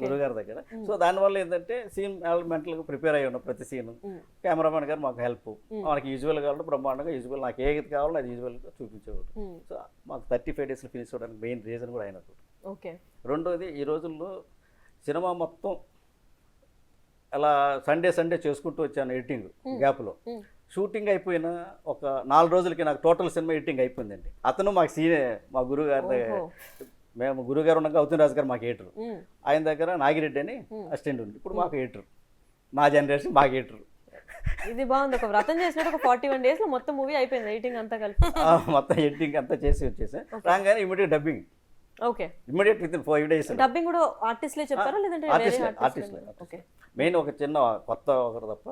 Speaker 3: గురుగారి దగ్గర. సో దానివల్ల ఏంటంటే సీన్ మెంటల్గా ప్రిపేర్ అయ్యి ఉన్నాం ప్రతి సీను. కెమెరామెన్ గారు మాకు హెల్ప్, మనకి యూజువల్ కావాలంటే బ్రహ్మాండంగా యూజువల్ నాకు ఏది కావాలో అది యూజువల్గా చూపించేవాడు. సో మాకు 35 డేస్లో ఫినిష్ అవ్వడానికి మెయిన్ రీజన్ కూడా అయినప్పుడు. రెండోది ఈ రోజుల్లో సినిమా మొత్తం అలా సండే చేసుకుంటూ వచ్చాను ఎడిటింగ్ గ్యాప్లో. షూటింగ్ అయిపోయిన ఒక 4 రోజులకి నాకు టోటల్ సినిమా ఎడిటింగ్ అయిపోయిందండి. అతను మాకు మా గురుగారి మేము గురుగారు ఉండగా అవుతుంది రాజు గారు మాకు ఎడిటర్, ఆయన దగ్గర నాగిరెడ్డి అని అసిస్టెంట్ ఉంది. ఇప్పుడు మాకు ఎడిటర్, మా జనరేషన్ మాకు ఎడిటర్.
Speaker 1: ఇది బాగుంది. ఒక వ్రతం చేసినట్టు ఒక 41 days లో మొత్తం మూవీ అయిపోయింది ఎడిటింగ్ అంతా కలిపి.
Speaker 3: మొత్తం ఎడిటింగ్ అంతా చేసి వచ్చేసాను. రాగానే immediate dubbing,
Speaker 1: okay.
Speaker 3: Immediate with in 5 days.
Speaker 1: Dubbing కూడా ఆర్టిస్ట్లే చెప్పారా లేదంటే
Speaker 3: ఆర్టిస్ట్లే. ఓకే, మెయిన్ ఒక చిన్న కొత్త ఒకరు తప్ప.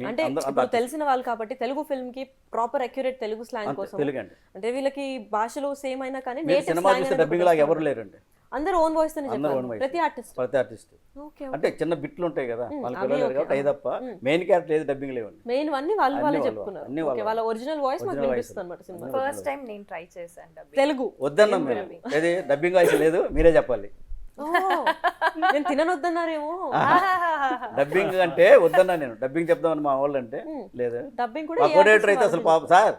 Speaker 1: అంటే ఇప్పుడు తెలిసిన వాళ్ళు కాబట్టి తెలుగు ఫిల్మ్ కి ప్రాపర్ అక్యురేట్ తెలుగు స్లాంగ్ కోసం,
Speaker 3: తెలుగండి
Speaker 1: అంటే వీళ్ళకి భాషలు సేమ్ అయినా కానీ
Speaker 3: సినిమా చూస్తే డబ్బింగ్ లాగా ఎవరు లేరండి,
Speaker 1: అందరూ ఓన్ వాయిస్ తోనే చెప్పారు ప్రతి ఆర్టిస్ట్. ఓకే,
Speaker 3: అంటే చిన్న బిట్లు ఉంటాయి కదా వాళ్ళ పిల్లలు కాబట్టి అయి తప్ప మెయిన్ క్యారెక్టర్ ఏది డబ్బింగ్ లేవండి.
Speaker 1: మెయిన్ అన్ని వాళ్ళే చెప్పుకున్నారు. ఓకే, వాళ్ళ ఒరిజినల్ వాయిస్ మాకు వినిపిస్తుంది అన్నమాట సినిమా.
Speaker 4: ఫస్ట్ టైం నేను ట్రై చేశాను
Speaker 1: తెలుగు.
Speaker 3: వద్దన్నాం మేము, ఏది డబ్బింగ్ వాయిస్ లేదు మీరే చెప్పాలి.
Speaker 1: నేను తిననొద్దన్నారేమో.
Speaker 3: డబ్బింగ్ అంటే వద్దన్నా నేను, డబ్బింగ్ చెప్దామని మా వాళ్ళు అంటే లేదు.
Speaker 1: డబ్బింగ్
Speaker 3: మా
Speaker 1: కూడా
Speaker 3: కోఆర్డినేటర్ అయితే అసలు పాప సార్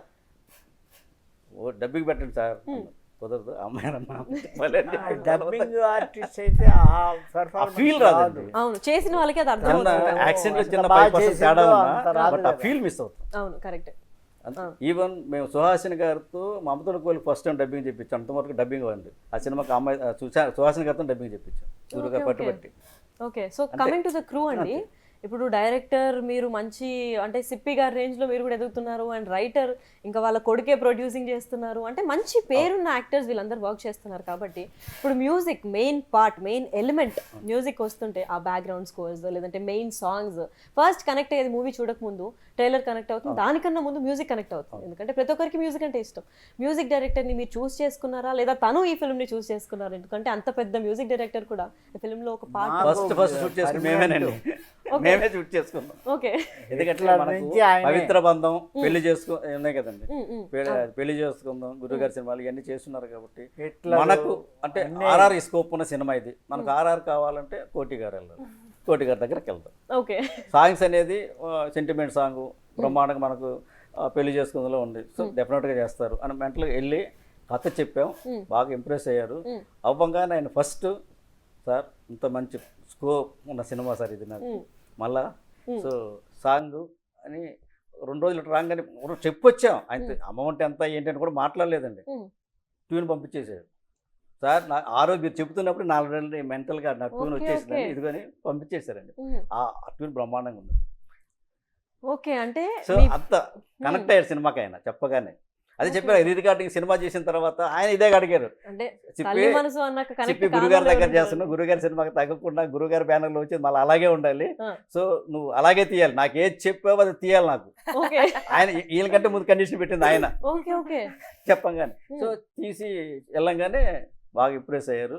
Speaker 3: డబ్బింగ్ పెట్టండి సార్, కుదరదు అమ్మాయి.
Speaker 2: డబ్బింగ్ ఆర్టిస్ట్ అయితే
Speaker 3: ఫీల్ రాదండి.
Speaker 1: అవును, చేసిన వాళ్ళకి అది అర్థం
Speaker 3: చిన్న
Speaker 1: అవుతుంది.
Speaker 3: యాక్సిడెంట్ చిన్న 5% తేడా ఉన్నా బట్ ఆ ఫీల్ మిస్ అవుతుంది.
Speaker 1: అవును, కరెక్ట్.
Speaker 3: ఈవెన్ మేము సుహాసిని గారితో మమతల కోలి ఫస్ట్ టైం డబ్బింగ్ చెప్పించాం. అంతవరకు డబ్బింగ్ ఉంది ఆ సినిమాకి. అమ్మాయి సుహాసిని గారితో డబ్బింగ్ చెప్పించాం గురుగారు పట్టుబట్టి.
Speaker 1: Okay, so coming to the crew అండి, ఇప్పుడు డైరెక్టర్ మీరు మంచి అంటే సిప్పి గారి రేంజ్లో మీరు కూడా ఎదుగుతున్నారు, అండ్ రైటర్ ఇంకా వాళ్ళ కొడుకే ప్రొడ్యూసింగ్ చేస్తున్నారు, అంటే మంచి పేరున్న యాక్టర్స్ వీళ్ళందరూ వర్క్ చేస్తున్నారు కాబట్టి ఇప్పుడు music main part, main element music వస్తుంటే ఆ బ్యాక్గ్రౌండ్ స్కోర్స్ లేదంటే మెయిన్ సాంగ్స్ ఫస్ట్ కనెక్ట్ అయ్యేది మూవీ చూడకముందు ట్రైలర్ కనెక్ట్ అవుతుంది, దానికన్నా ముందు మ్యూజిక్ కనెక్ట్ అవుతుంది. ఎందుకంటే ప్రతి ఒక్కరికి మ్యూజిక్ అంటే ఇష్టం. మ్యూజిక్ డైరెక్టర్ని మీరు చూస్ చేసుకున్నారా లేదా తను ఈ ఫిల్మ్ని చూస్ చేసుకున్నారా? ఎందుకంటే అంత పెద్ద మ్యూజిక్ డైరెక్టర్ కూడా ఈ ఫిల్మ్లో ఒక పార్ట్
Speaker 3: ఫస్ట్ షూట్ చేసుకుని మేమేనండి, మేమే షూట్ చేసుకున్నాం.
Speaker 1: ఓకే,
Speaker 3: ఎందుకంటే మనకు పవిత్ర బంధం పెళ్లి ఉన్నాయి కదండి, పెళ్లి చేసుకుందాం గురుగారి సినిమాలు ఇవన్నీ చేస్తున్నారు కాబట్టి మనకు అంటే ఆర్ఆర్ స్కోప్ ఉన్న సినిమా ఇది. మనకు ఆర్ఆర్ కావాలంటే కోటి గారు వెళ్ళాలి, కోటి గారి దగ్గరికి వెళ్తాం.
Speaker 1: ఓకే,
Speaker 3: సాంగ్స్ అనేది సెంటిమెంట్ సాంగ్ బ్రహ్మాండంగా మనకు పెళ్లి చేసుకుందాలో ఉంది, సో డెఫినెట్గా చేస్తారు అని మెంటల్గా వెళ్ళి కథ చెప్పాం. బాగా ఇంప్రెస్ అయ్యారు. అవ్వంగానే ఆయన ఫస్ట్ సార్ ఇంత మంచి స్కోప్ ఉన్న సినిమా సార్ ఇది నాకు మళ్ళా, సో సాంగ్ అని 2 రోజులు రాగానే చెప్పొచ్చాం. ఆయన అమౌంట్ ఎంత ఏంటి అని కూడా మాట్లాడలేదండి, ట్యూన్ పంపించేసాడు. సార్ నా ఆ రోజు మీరు చెప్తున్నప్పుడు 4 రోజులు మెంటల్గా నా ట్యూన్ వచ్చేసిందని ఇదిగని పంపించేశారండి. ఆ ట్యూన్ బ్రహ్మాండంగా ఉంది.
Speaker 1: ఓకే, అంటే
Speaker 3: సో అంత కనెక్ట్ అయ్యారు సినిమాకి ఆయన చెప్పగానే. అదే చెప్పారు రీ రికార్డింగ్ సినిమా చేసిన తర్వాత ఆయన ఇదే అడిగారు, చెప్పి గురుగారి దగ్గర చేస్తున్నావు, గురుగారి సినిమాకి తగ్గకుండా గురుగారి బ్యానర్లో వచ్చేది మళ్ళీ అలాగే ఉండాలి, సో నువ్వు అలాగే తీయాలి, నాకు ఏది చెప్పావో అది తీయాలి నాకు. ఆయన వీళ్ళకంటే ముందు కండిషన్ పెట్టింది ఆయన చెప్పంగానే. సో తీసి వెళ్ళంగానే బాగా ఇంప్రెస్ అయ్యారు.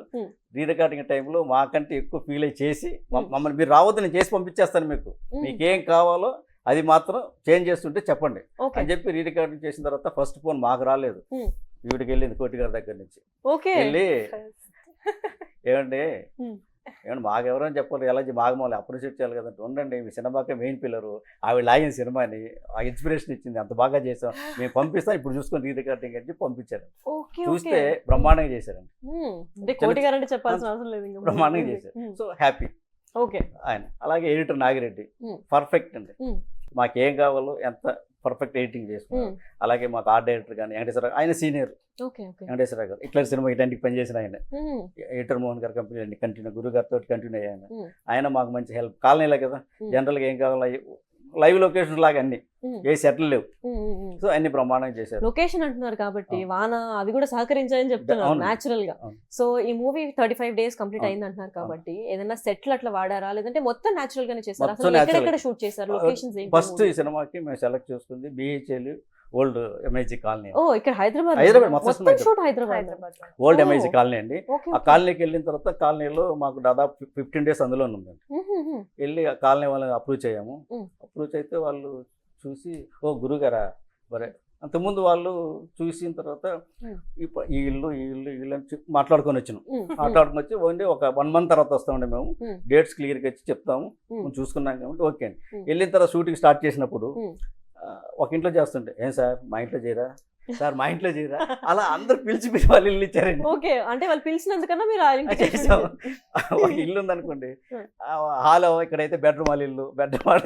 Speaker 3: రీ రికార్డింగ్ టైంలో మాకంటే ఎక్కువ ఫీల్ అయ్యి చేసి మమ్మల్ని మీరు రావద్దు నేను చేసి పంపించేస్తాను, మీకేం కావాలో అది మాత్రం చేంజ్ చేస్తుంటే చెప్పండి అని చెప్పి రీ రికార్డింగ్ చేసిన తర్వాత ఫస్ట్ ఫోన్ మాకు రాలేదు, వీడికి వెళ్ళింది కోటి గారి దగ్గర నుంచి. వెళ్ళి ఏమండి మాకెవరని చెప్పాలి, ఎలా మాకు మమ్మల్ని అప్రిషియేట్ చేయాలి కదంటే, ఉండండి మీ సినిమాకే మెయిన్ పిల్లరు, ఆవిడ లాగిన సినిమాని ఆ ఇన్స్పిరేషన్ ఇచ్చింది, అంత బాగా చేసాం, మేము పంపిస్తాం ఇప్పుడు చూసుకొని రీ రికార్డింగ్ అని చెప్పి పంపించారు. చూస్తే బ్రహ్మాండంగా చేశారండి, బ్రహ్మాండంగా చేశారు. So happy. ఆయన అలాగే ఎడిటర్ నాగిరెడ్డి పర్ఫెక్ట్ అండి, మాకేం కావాలో ఎంత పర్ఫెక్ట్ ఎడిటింగ్ చేసుకున్నారు. అలాగే మాకు ఆర్ట్ డైరెక్టర్ కానీ వెంకటేశ్వర ఆయన సీనియర్ వెంకటేశ్వర గారు ఇట్లా సినిమా ఇట్లాంటికి పనిచేసిన ఆయన, ఎడిటర్ మోహన్ గారు కంపెనీ అండి కంటిన్యూ గురుగారితో కంటిన్యూ అయ్యాను. ఆయన మాకు మంచి హెల్ప్. కాలనీలే కదా జనరల్గా ఏం కావాలో లైవ్ లొకేషన్ లాగా అన్ని ఏ సెటిల్ లేవు, సో అన్ని బ్రహ్మాండంగా చేశారు.
Speaker 1: లొకేషన్ అంటున్నారు కాబట్టి వాన అవి కూడా సహకరించాయని చెప్తున్నారు న్యాచురల్ గా. సో ఈ మూవీ 35 days కంప్లీట్ అయింది అంటున్నారు కాబట్టి ఏదైనా సెట్లు అట్లా వాడారా లేదంటే మొత్తం న్యాచురల్ గానే చేశారా? ఎక్కడ షూట్ చేశారు? లొకేషన్స్ ఏంటి?
Speaker 3: ఫస్ట్ ఈ సినిమాకి మేము సెలెక్ట్ చేసుకుంది BHL ఓల్డ్ ఎంఐజీ కాలనీ.
Speaker 1: ఇక్కడ హైదరాబాద్
Speaker 3: ఓల్డ్ ఎంఐజీ కాలనీ అండి. ఆ కాలనీకి వెళ్ళిన తర్వాత కాలనీలో మాకు దాదాపు 15 days అందులోనే ఉందండి. వెళ్ళి ఆ కాలనీ వాళ్ళని అప్రోచ్ అయ్యాము. అప్రోచ్ అయితే వాళ్ళు చూసి ఓ గురుగారా మరే అంతకుముందు వాళ్ళు చూసిన తర్వాత ఈ ఇల్లు అని మాట్లాడుకొని వచ్చినాం. మాట్లాడుకొని వచ్చి ఓన్లీ ఒక 1 month తర్వాత వస్తామండి మేము, డేట్స్ క్లియర్గా వచ్చి చెప్తాము చూసుకున్నాం కాబట్టి ఓకే అండి. వెళ్ళిన తర్వాత షూటింగ్ స్టార్ట్ చేసినప్పుడు ఒక ఇంట్లో చేస్తుంటే ఏం సార్ మా ఇంట్లో చేయరా సార్ మా ఇంట్లో చేయరా, అలా అందరు పిలిచి వాళ్ళు ఇల్లు ఇచ్చారండి.
Speaker 1: ఓకే, అంటే వాళ్ళు పిలిచినందుకన్నా మీరు ఆ ఇంటికి
Speaker 3: చేసాం. ఒక ఇల్లు ఉందనుకోండి, హాల్ ఇక్కడైతే బెడ్రూమ్ వాళ్ళ ఇల్లు, బెడ్రూమ్ వాళ్ళ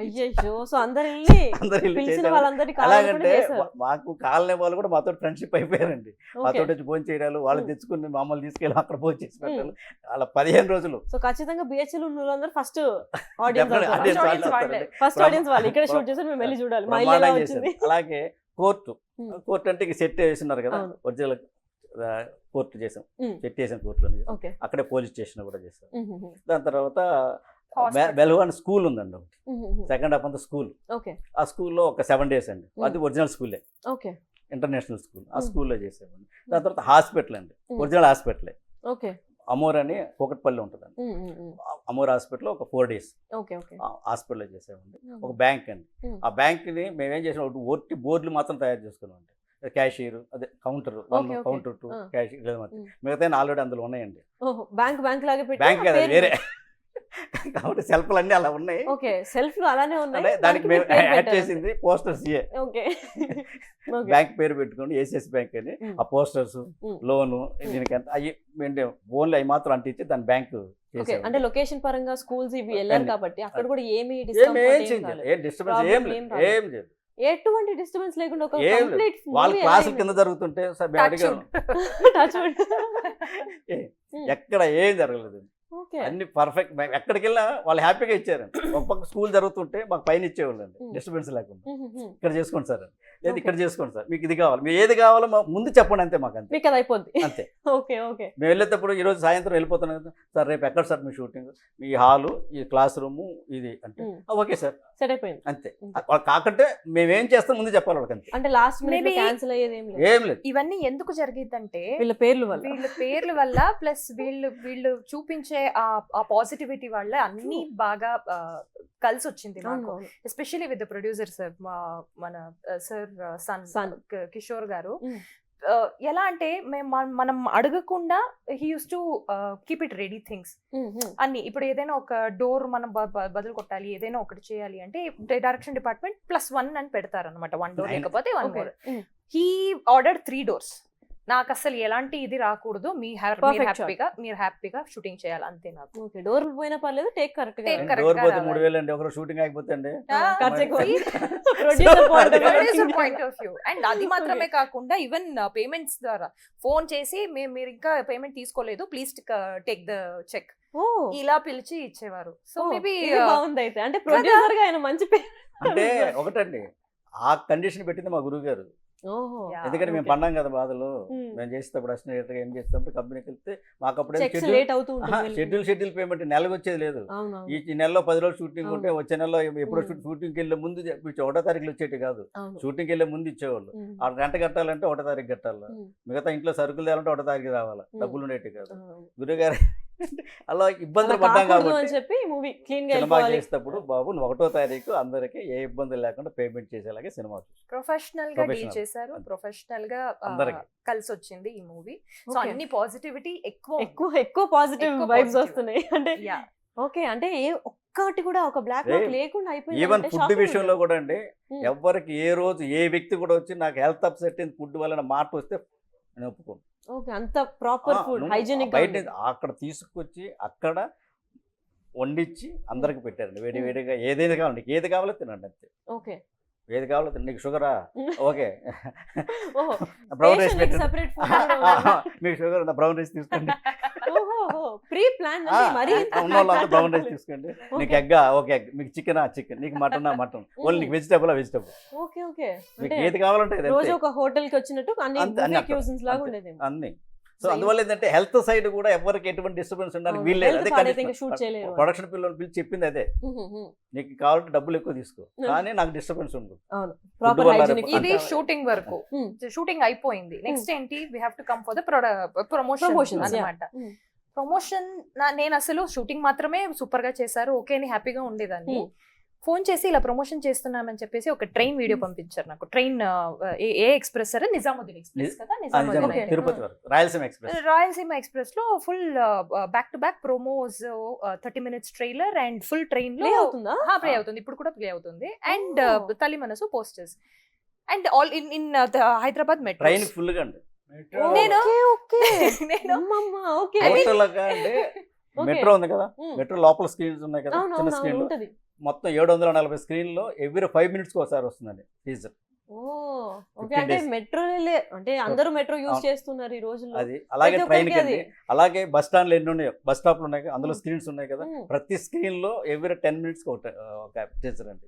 Speaker 1: అయ్యో, సో అందరు వెళ్ళి
Speaker 3: అందరు ఇల్లు
Speaker 1: పిలిచిన
Speaker 3: చేశారు.
Speaker 1: వాళ్ళందరికీ
Speaker 3: అలాగంటే మాకు కాలనీ వాళ్ళు కూడా మాతో ఫ్రెండ్షిప్ అయిపోయారండి. మాతో
Speaker 1: ఓకే.
Speaker 3: వచ్చి భోజనం చేయడాలు, వాళ్ళు తెచ్చుకుని మమ్మల్ని తీసుకెళ్ళి అక్కడ భోజనం చేసి పెట్టాలి. అలా 15 రోజులు
Speaker 1: సో ఖచ్చితంగా బిహెచ్ఎల్ ఉన్న వాళ్ళందరూ ఫస్ట్
Speaker 3: Definitely audience
Speaker 4: audience
Speaker 3: వాళ్ళు
Speaker 4: వాళ్ళే.
Speaker 3: వస్తారండి.
Speaker 1: ఫస్ట్ ఆడియన్స్ వాళ్ళు ఇక్కడ షూట్ చేసి మేము వెళ్ళి చూడాలి మా ఇల్లు ఎలా
Speaker 3: బ్రహ్మాండంగా
Speaker 1: వచ్చింది.
Speaker 3: చేశారు. అలాగే కోర్టు,
Speaker 1: Hmm.
Speaker 3: కోర్టు అంటే ఇక సెట్ వేస్తున్నారు కదా,
Speaker 1: అవును.
Speaker 3: ఒరిజినల్ కోర్టు చేసాం,
Speaker 1: Hmm.
Speaker 3: సెట్ చేసాం కోర్టులో.
Speaker 1: ఓకే.
Speaker 3: అక్కడే పోలీస్ స్టేషన్ కూడా చేసాం.
Speaker 1: మ్మ్.
Speaker 3: దాని తర్వాత
Speaker 4: Hospital.
Speaker 3: బెల్వాన్ స్కూల్ ఉందండి ఒకటి,
Speaker 1: మ్మ్.
Speaker 3: సెకండ్ హాఫ్ అంతా స్కూల్.
Speaker 1: ఓకే.
Speaker 3: ఆ స్కూల్లో ఒక 7 days అండి, అది ఒరిజినల్ స్కూలే,
Speaker 1: ఓకే.
Speaker 3: International school. ఆ
Speaker 1: Hmm.
Speaker 3: స్కూల్లో చేసామండి. దాని తర్వాత హాస్పిటల్ అండి,
Speaker 1: Hmm.
Speaker 3: ఒరిజినల్ హాస్పిటలే,
Speaker 1: ఓకే.
Speaker 3: అమోర్ అని కూకట్పల్లి ఉంటుందండి. అమోర్ హాస్పిటల్ ఒక 4 days
Speaker 1: ఓకే. ఓకే.
Speaker 3: హాస్పిటల్లో చేసామండి. ఒక బ్యాంక్ అండి,
Speaker 1: Hmm.
Speaker 3: ఆ బ్యాంక్ని మేమేం చేసాం, ఒట్టి బోర్డులు మాత్రం తయారు చేసుకున్నామండి. క్యాషియర్, అదే counter 1,
Speaker 1: Okay, okay.
Speaker 3: Counter 2,
Speaker 1: Ah.
Speaker 3: Cashier,
Speaker 1: Hmm.
Speaker 3: మిగతా ఆల్రెడీ అందులో ఉన్నాయండి.
Speaker 1: ఓహో, బ్యాంక్ లాగా పెట్టి
Speaker 3: బ్యాంక్
Speaker 1: ఆ
Speaker 3: కదా
Speaker 1: పేరు
Speaker 3: వేరే, కాబట్టి సెల్ఫ్లు అన్నీ అలా ఉన్నాయి.
Speaker 1: ఓకే, సెల్ఫ్ లో అలానే
Speaker 3: అంటే
Speaker 1: ఉన్నాయి,
Speaker 3: దానికి మేము
Speaker 1: పేరు
Speaker 3: యాడ్
Speaker 1: పెట్టారు.
Speaker 3: చేసింది పోస్టర్స్ ఏ,
Speaker 1: ఓకే. ఓకే.
Speaker 3: బ్యాంక్ పేరు పెట్టుకోండి, ఏసిఎస్ బ్యాంక్ అని.
Speaker 1: Hmm.
Speaker 3: ఆ పోస్టర్స్,
Speaker 1: Hmm.
Speaker 3: లోను, దీనికి ఎంత అవి ఓన్లీ అవి మాత్రం అంటించి దాని బ్యాంక్
Speaker 1: ఓకే,
Speaker 3: చేసాం.
Speaker 1: అంటే లొకేషన్ పరంగా స్కూల్స్ ఇవి వెళ్ళారు
Speaker 3: అన్ని.
Speaker 1: కాబట్టి అక్కడ కూడా ఏమి
Speaker 3: ఏం
Speaker 1: discomfort
Speaker 3: ఏం డిస్టర్బెన్స్
Speaker 1: Problem
Speaker 3: ఏం
Speaker 1: ఏం
Speaker 3: లేదు,
Speaker 1: రాలేదు.
Speaker 3: ఏం లేదు.
Speaker 1: ఎటువంటి డిస్టర్బెన్స్ లేకుండా ఒక
Speaker 3: ఏం లేదు.
Speaker 1: కంప్లీట్
Speaker 3: వాళ్ళ క్లాసులు కింద జరుగుతుంటే సార్ మేము అడిగాము, ఎక్కడ ఏం జరగలేదు,
Speaker 1: ఓకే.
Speaker 3: అన్ని పర్ఫెక్ట్. ఎక్కడికి వెళ్ళినా వాళ్ళు హ్యాపీగా ఇచ్చారు. ఒక పక్క స్కూల్ జరుగుతుంటే మాకు పైన ఇచ్చేవాళ్ళు అండి,
Speaker 1: Hmm.
Speaker 3: డిస్టర్బెన్స్ లేకుండా.
Speaker 1: మ్మ్.
Speaker 3: ఇక్కడ చేసుకోండి సార్, లేదు
Speaker 1: Okay.
Speaker 3: ఇక్కడ చేసుకోండి సార్, మీకు ఇది కావాలి, మీకు ఏది కావాలో ముందు చెప్పండి, అంతే మాకు, అంతే
Speaker 1: మీకు అది అయిపోద్ది.
Speaker 3: అంతే.
Speaker 1: ఓకే. ఓకే.
Speaker 3: మేము వెళ్ళేటప్పుడు ఈరోజు సాయంత్రం వెళ్ళిపోతున్నాం కదా సార్, రేపు ఎక్కడ సార్ మీ షూటింగ్, మీ హాలు, ఈ క్లాస్ రూము, ఇది అంటే
Speaker 1: Hmm.
Speaker 3: ఓకే సార్,
Speaker 1: సెట్ అయిపోయింది.
Speaker 3: అంతే.
Speaker 1: అంతే.
Speaker 3: వాళ్ళు కాకంటే మేమేం చేస్తాం ముందు చెప్పాలి వాళ్ళకి, అంతే.
Speaker 1: అంటే లాస్ట్ మినిట్
Speaker 4: Maybe-
Speaker 1: క్యాన్సిల్ అయ్యేది ఏం లేదు
Speaker 3: ఏం లేదు.
Speaker 4: ఇవన్నీ ఎందుకు జరిగిద్దంటే
Speaker 1: వీళ్ళ పేర్లు వల్ల.
Speaker 4: వీళ్ళ పేర్ల వల్ల, ప్లస్ వీళ్ళు చూపించే ఆ పాజిటివిటీ వల్ల అన్ని బాగా కలిసి వచ్చింది
Speaker 1: అవును,
Speaker 4: నాకు.
Speaker 1: అవును.
Speaker 4: Especially with the producer sir, మన సార్
Speaker 1: Son.
Speaker 4: సన్ కిషోర్ గారు.
Speaker 1: Mm.
Speaker 4: ఎలా అంటే మనం అడగకుండా he use to keep it ready things
Speaker 1: మ్మ్.
Speaker 4: అన్ని. ఇప్పుడు ఏదైనా ఒక డోర్ మనం బదులు కొట్టాలి, ఏదైనా ఒకటి చేయాలి అంటే డైరెక్షన్ డిపార్ట్మెంట్ +1 అని పెడతారు అనమాట. 1 door
Speaker 3: 9.
Speaker 4: లేకపోతే 1
Speaker 1: Okay.
Speaker 4: more.
Speaker 1: Mm.
Speaker 4: He order 3 doors. నాకు అసలు ఎలాంటి ఇది రాకూడదు,
Speaker 1: Perfect
Speaker 4: మీరు హ్యాపీగా షూటింగ్ చేయాలి, అంతే నాకు.
Speaker 1: ఓకే, డోర్ పోయినా పర్లేదు, టేక్ కరెక్ట్ గా
Speaker 4: Take
Speaker 1: రావాలి.
Speaker 4: correct
Speaker 3: డోర్
Speaker 4: గా
Speaker 3: పోతే
Speaker 4: రావాలి.
Speaker 3: 3,000 అండి, ఒకరు షూటింగ్ అయిపోతే అండి.
Speaker 1: ఖర్చు ఎక్కువ.
Speaker 4: See?
Speaker 1: Producer point of view.
Speaker 4: Producer point of view. And అది మాత్రమే కాకుండా ఈవెన్ పేమెంట్స్ ద్వారా ఫోన్ చేసి మీరు ఇంకా పేమెంట్ తీసుకోలేదు, ప్లీజ్ టేక్ ద చెక్,
Speaker 1: ఓ,
Speaker 4: ఇలా పిలిచి ఇచ్చేవారు. సో
Speaker 1: ఓ,
Speaker 4: మేబీ
Speaker 1: ఇది బాగుంది అయితే. అంటే ప్రొడ్యూసర్ గా ఆయన మంచి పేరు.
Speaker 3: అంటే ఒకటండి, ఆ కండిషన్ పెట్టింది మా గురువు గారు.
Speaker 1: ఓహో,
Speaker 4: Yeah.
Speaker 3: ఎందుకంటే మేము
Speaker 1: Okay.
Speaker 3: పన్నాం కదా బాధలు,
Speaker 1: Hmm.
Speaker 3: మేము చేసేటప్పుడు అసిస్టెంట్ ఏం చేసేటప్పుడు కంపెనీకి వెళ్తే మాకు అప్పుడే
Speaker 1: చెక్స్ లేట్ అవుతూ ఉంటుంది.
Speaker 3: షెడ్యూల్ పేమెంట్ నెలకు వచ్చేది లేదు.
Speaker 1: అవును,
Speaker 3: ఈ నెలలో 10 రోజులు షూటింగ్ ఉంటే వచ్చే నెలలో ఎప్పుడో
Speaker 1: Hmm.
Speaker 3: షూటింగ్కి వెళ్ళే ముందు 1వ తారీఖులో వచ్చేటి కాదు,
Speaker 1: అవును.
Speaker 3: షూటింగ్కి వెళ్ళే ముందు ఇచ్చేవాళ్ళు.
Speaker 1: మ్మ్.
Speaker 3: ఆ రెంట కట్టాలంటే 1వ తారీఖు కట్టాలి,
Speaker 1: Hmm.
Speaker 3: మిగతా ఇంట్లో సరుకులు తేవాలంటే 1వ తారీఖు రావాలి,
Speaker 1: Hmm.
Speaker 3: డబ్బులు ఉండేటి కాదు.
Speaker 1: అవును.
Speaker 3: గురుగారు అలా
Speaker 1: అలా
Speaker 3: ఇబ్బందులు పడ్డాం
Speaker 1: కాకూడదు అని
Speaker 3: కాబట్టి
Speaker 1: చెప్పి మూవీ క్లీన్ గా
Speaker 3: సినిమా
Speaker 1: వెళ్ళిపోవాలి.
Speaker 3: చేసేటప్పుడు బాబు 1వ తారీఖు అందరికీ ఏ ఇబ్బందులు లేకుండా పేమెంట్ చేసేలాగే సినిమా చూసి
Speaker 4: ప్రొఫెషనల్ గా డీల్
Speaker 3: Professional.
Speaker 4: చేశారు,
Speaker 3: అంతే.
Speaker 4: ప్రొఫెషనల్ గా
Speaker 3: అందరికీ.
Speaker 4: కలిసి వచ్చింది ఈ మూవీ. So
Speaker 1: Okay.
Speaker 4: అన్ని పాజిటివిటీ ఎక్కువ
Speaker 1: ఎక్కువ పాజిటివ్
Speaker 4: ఎక్కువ
Speaker 1: వైబ్స్
Speaker 4: positive.
Speaker 1: వస్తున్నాయి. అంటే
Speaker 4: Yeah.
Speaker 1: ఓకే, అంటే ఏ ఒక్కటి కూడా ఒక బ్లాక్ మార్క్ లేకుండా అయిపోయింది.
Speaker 3: ఈవెన్
Speaker 1: అంటే
Speaker 3: ఫుడ్
Speaker 1: shocking
Speaker 3: విషయంలో
Speaker 1: ఉంటుంది.
Speaker 3: కూడా అండి,
Speaker 1: Hmm.
Speaker 3: ఎవరికి ఏ రోజు ఏ వ్యక్తి కూడా వచ్చి నాకు హెల్త్ అప్సెట్ అయింది ఫుడ్ వల్ల మాట వస్తే నేను ఒప్పుకోను.
Speaker 1: ఓకే, అంత ప్రాపర్ ఫుడ్,
Speaker 3: నువ్వు
Speaker 1: హైజీనిక్
Speaker 3: బయట నుంచి అక్కడ తీసుకొచ్చి అక్కడ వండించి అందరికి పెట్టారండి, వేడి వేడిగా ఏదైనా కావాలి, నీకు ఏది కావాలో తినండి అంతే,
Speaker 1: ఓకే.
Speaker 3: ఏది కావాలో తినండి. నీకు షుగరా, ఓకే
Speaker 1: ఓహో,
Speaker 3: బ్రౌన్ రైస్ పెట్టండి,
Speaker 1: సెపరేట్ ఫుడ్.
Speaker 3: మీకు షుగర్ ఉందా బ్రౌన్ రైస్ తీసుకోండి,
Speaker 1: ఓహో, ప్రీ ప్లాన్ మరి
Speaker 3: ఉన్న వాళ్ళంతా బ్రౌన్ రైస్ తీసుకోండి. నీకు ఎగ్గా, ఓకే ఎగ్, మీకు చికెనా చికెన్, నీకు మటనా మటన్, ఓన్లీ నీకు వెజిటేబుల్ వెజిటేబుల్,
Speaker 1: ఓకే. ఓకే,
Speaker 3: మీకు
Speaker 1: అంటే
Speaker 3: ఏది కావాలంటే అది
Speaker 1: రోజు
Speaker 3: అంతే.
Speaker 1: ఒక హోటల్ కి వచ్చినట్టు అన్ని
Speaker 3: అంతే, అన్ని అక్కడ.
Speaker 1: క్యూజన్స్ లాగా
Speaker 3: అంతే.
Speaker 1: ఉండేది.
Speaker 3: అన్ని. సో అందువల్ల ఏంటంటే హెల్త్ సైడ్ కూడా ఎవరికి ఎటువంటి డిస్టర్బెన్స్ ఉండడానికి
Speaker 1: అవును.
Speaker 3: వీల్లేదు.
Speaker 1: Health
Speaker 3: అదే
Speaker 1: పాడైతే ఇంకా shoot చేయలేరు.
Speaker 3: ప్రొడక్షన్ పిల్లలు పిలిచి చెప్పింది అదే, నీకు కావాలంటే డబ్బులు ఎక్కువ తీసుకో, కానీ నాకు డిస్టర్బెన్స్ ఉండదు.
Speaker 1: అవును, ప్రాపర్
Speaker 3: వల్ల
Speaker 1: హైజీనిక్.
Speaker 4: ఇది షూటింగ్ వరకు, షూటింగ్ అయిపోయింది. నెక్స్ట్ ఏంటి, we have to come for the promotion
Speaker 1: Promotions,
Speaker 4: అన్నమాట. ప్రమోషన్ నేను అసలు షూటింగ్ మాత్రమే సూపర్ గా చేశారు, ఓకే అని హ్యాపీగా ఉండేదాన్ని. ఫోన్ చేసి ఇలా ప్రమోషన్ చేస్తున్నామని చెప్పేసి ఒక ట్రైన్ వీడియో పంపించారు నాకు. ట్రైన్ ఏ ఎక్స్ప్రెస్ సరే, నిజాముద్దీన్ ఎక్స్ప్రెస్ కదా, నిజాముద్దీన్
Speaker 1: Okay.
Speaker 3: తిరుపతి వరకు రాయలసీమ ఎక్స్ప్రెస్.
Speaker 4: రాయలసీమ ఎక్స్ప్రెస్ లో full back to back promos, 30 minutes trailer and full train
Speaker 1: play
Speaker 4: లో
Speaker 1: అవుతుందా?
Speaker 4: ప్లే అవుతుంది, ఇప్పుడు కూడా ప్లే అవుతుంది. And
Speaker 1: Oh.
Speaker 4: తల్లి మనసు posters. And all in Hyderabad metro
Speaker 3: train ఫుల్గా అండి.
Speaker 4: నేను
Speaker 1: ఓకే
Speaker 4: నేను
Speaker 1: ఓకే
Speaker 3: టోటల్ అంటే
Speaker 1: Okay.
Speaker 3: మెట్రో ఉంది కదా,
Speaker 1: Hmm.
Speaker 3: మెట్రో లోపల స్క్రీన్స్ ఉన్నాయి కదా,
Speaker 1: అవును
Speaker 3: చిన్న
Speaker 1: అవును
Speaker 3: స్క్రీన్
Speaker 1: ఉంటది.
Speaker 3: మొత్తం 740 స్క్రీన్లో ఎవ్రీ 5 minutes ఒకసారి వస్తుందండి టీజర్.
Speaker 1: ఓ ఓకే
Speaker 3: 15
Speaker 1: అంటే
Speaker 3: days.
Speaker 1: మెట్రో అంటే అందరూ మెట్రో యూజ్
Speaker 3: అవును.
Speaker 1: చేస్తున్నారు ఈ రోజుల్లో.
Speaker 3: అది అలాగే
Speaker 1: ప్రతి
Speaker 3: ట్రైన్
Speaker 1: ఒక్కరికి
Speaker 3: కి అలాగే బస్ స్టాండ్లు ఎన్ని ఉన్నాయో, బస్ స్టాప్లు ఉన్నాయి కదా, అందులో
Speaker 1: Hmm.
Speaker 3: స్క్రీన్స్ ఉన్నాయి కదా,
Speaker 1: Hmm.
Speaker 3: ప్రతి స్క్రీన్ లో ఎవ్రీ 10 minutes ఒక టీజర్ అండి.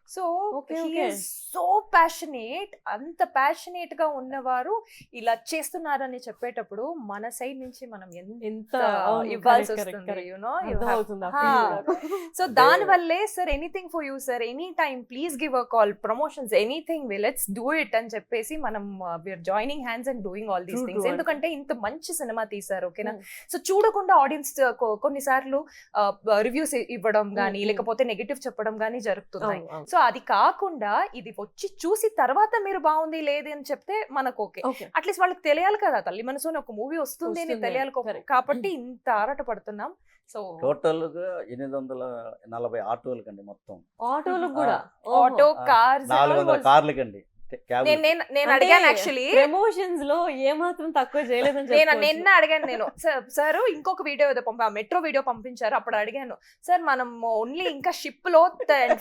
Speaker 4: So
Speaker 1: Okay,
Speaker 4: he
Speaker 1: okay.
Speaker 4: Is so passionate. అంత ప్యాషనేట్ గా ఉన్నవారు ఇలా చేస్తున్నారని చెప్పేటప్పుడు మన సైడ్ నుంచి మనం
Speaker 1: ఎంత
Speaker 4: ఎంత
Speaker 1: అవును,
Speaker 4: ఇవ్వాల్సి
Speaker 1: correct, correct,
Speaker 4: వస్తుంది,
Speaker 1: correct.
Speaker 4: యునో.
Speaker 1: అర్థమవుతుంది ఆ
Speaker 4: హా.
Speaker 1: feel నాకు.
Speaker 4: సో దాని వల్లే sir anything for you sir, any time please give a call, promotions anything let's do it అని చెప్పేసి మనం we are joining hands and doing all these
Speaker 1: True,
Speaker 4: things.
Speaker 1: true.
Speaker 4: ఎందుకంటే ఇంత మంచి సినిమా తీసారు, ఓకేనా.
Speaker 1: Hmm.
Speaker 4: సో చూడకుండా ఆడియన్స్ కొన్నిసార్లు రివ్యూస్ ఇవ్వడం కానీ
Speaker 1: Hmm.
Speaker 4: లేకపోతే నెగటివ్ చెప్పడం కానీ జరుగుతున్నాయి.
Speaker 1: అవును, అవును.
Speaker 4: సో అది కాకుండా ఇది వచ్చి చూసి తర్వాత మీరు బాగుంది లేదు అని చెప్తే మనకు ఓకే.
Speaker 1: ఓకే
Speaker 4: అట్లీస్ట్ వాళ్ళకి తెలియాలి కదా తల్లి మనసు అని ఒక మూవీ వస్తుంది అని
Speaker 1: వస్తుంది,
Speaker 4: తెలియాలి
Speaker 1: correct.
Speaker 4: కాబట్టి ఇంత ఆరాట పడుతున్నాం. సో
Speaker 3: టోటల్ గా 840 ఆటోలు కండి మొత్తం,
Speaker 1: ఆటోలు కూడా
Speaker 4: ఆటో
Speaker 3: ఆ,
Speaker 4: కార్స్
Speaker 3: 400 కార్లు కండి, క్యాబ్.
Speaker 4: నేను అడిగాను యాక్చువల్లీ,
Speaker 1: ప్రమోషన్స్ లో ఏ మాత్రం తక్కువ చేయలేదని
Speaker 4: నేను
Speaker 1: చెప్పుకోవచ్చు.
Speaker 4: నిన్న అడిగాను నేను, సార్ ఇంకొక వీడియో ఏదో మెట్రో వీడియో పంపించారు, అప్పుడు అడిగాను సార్ మనం ఓన్లీ ఇంకా షిప్ లో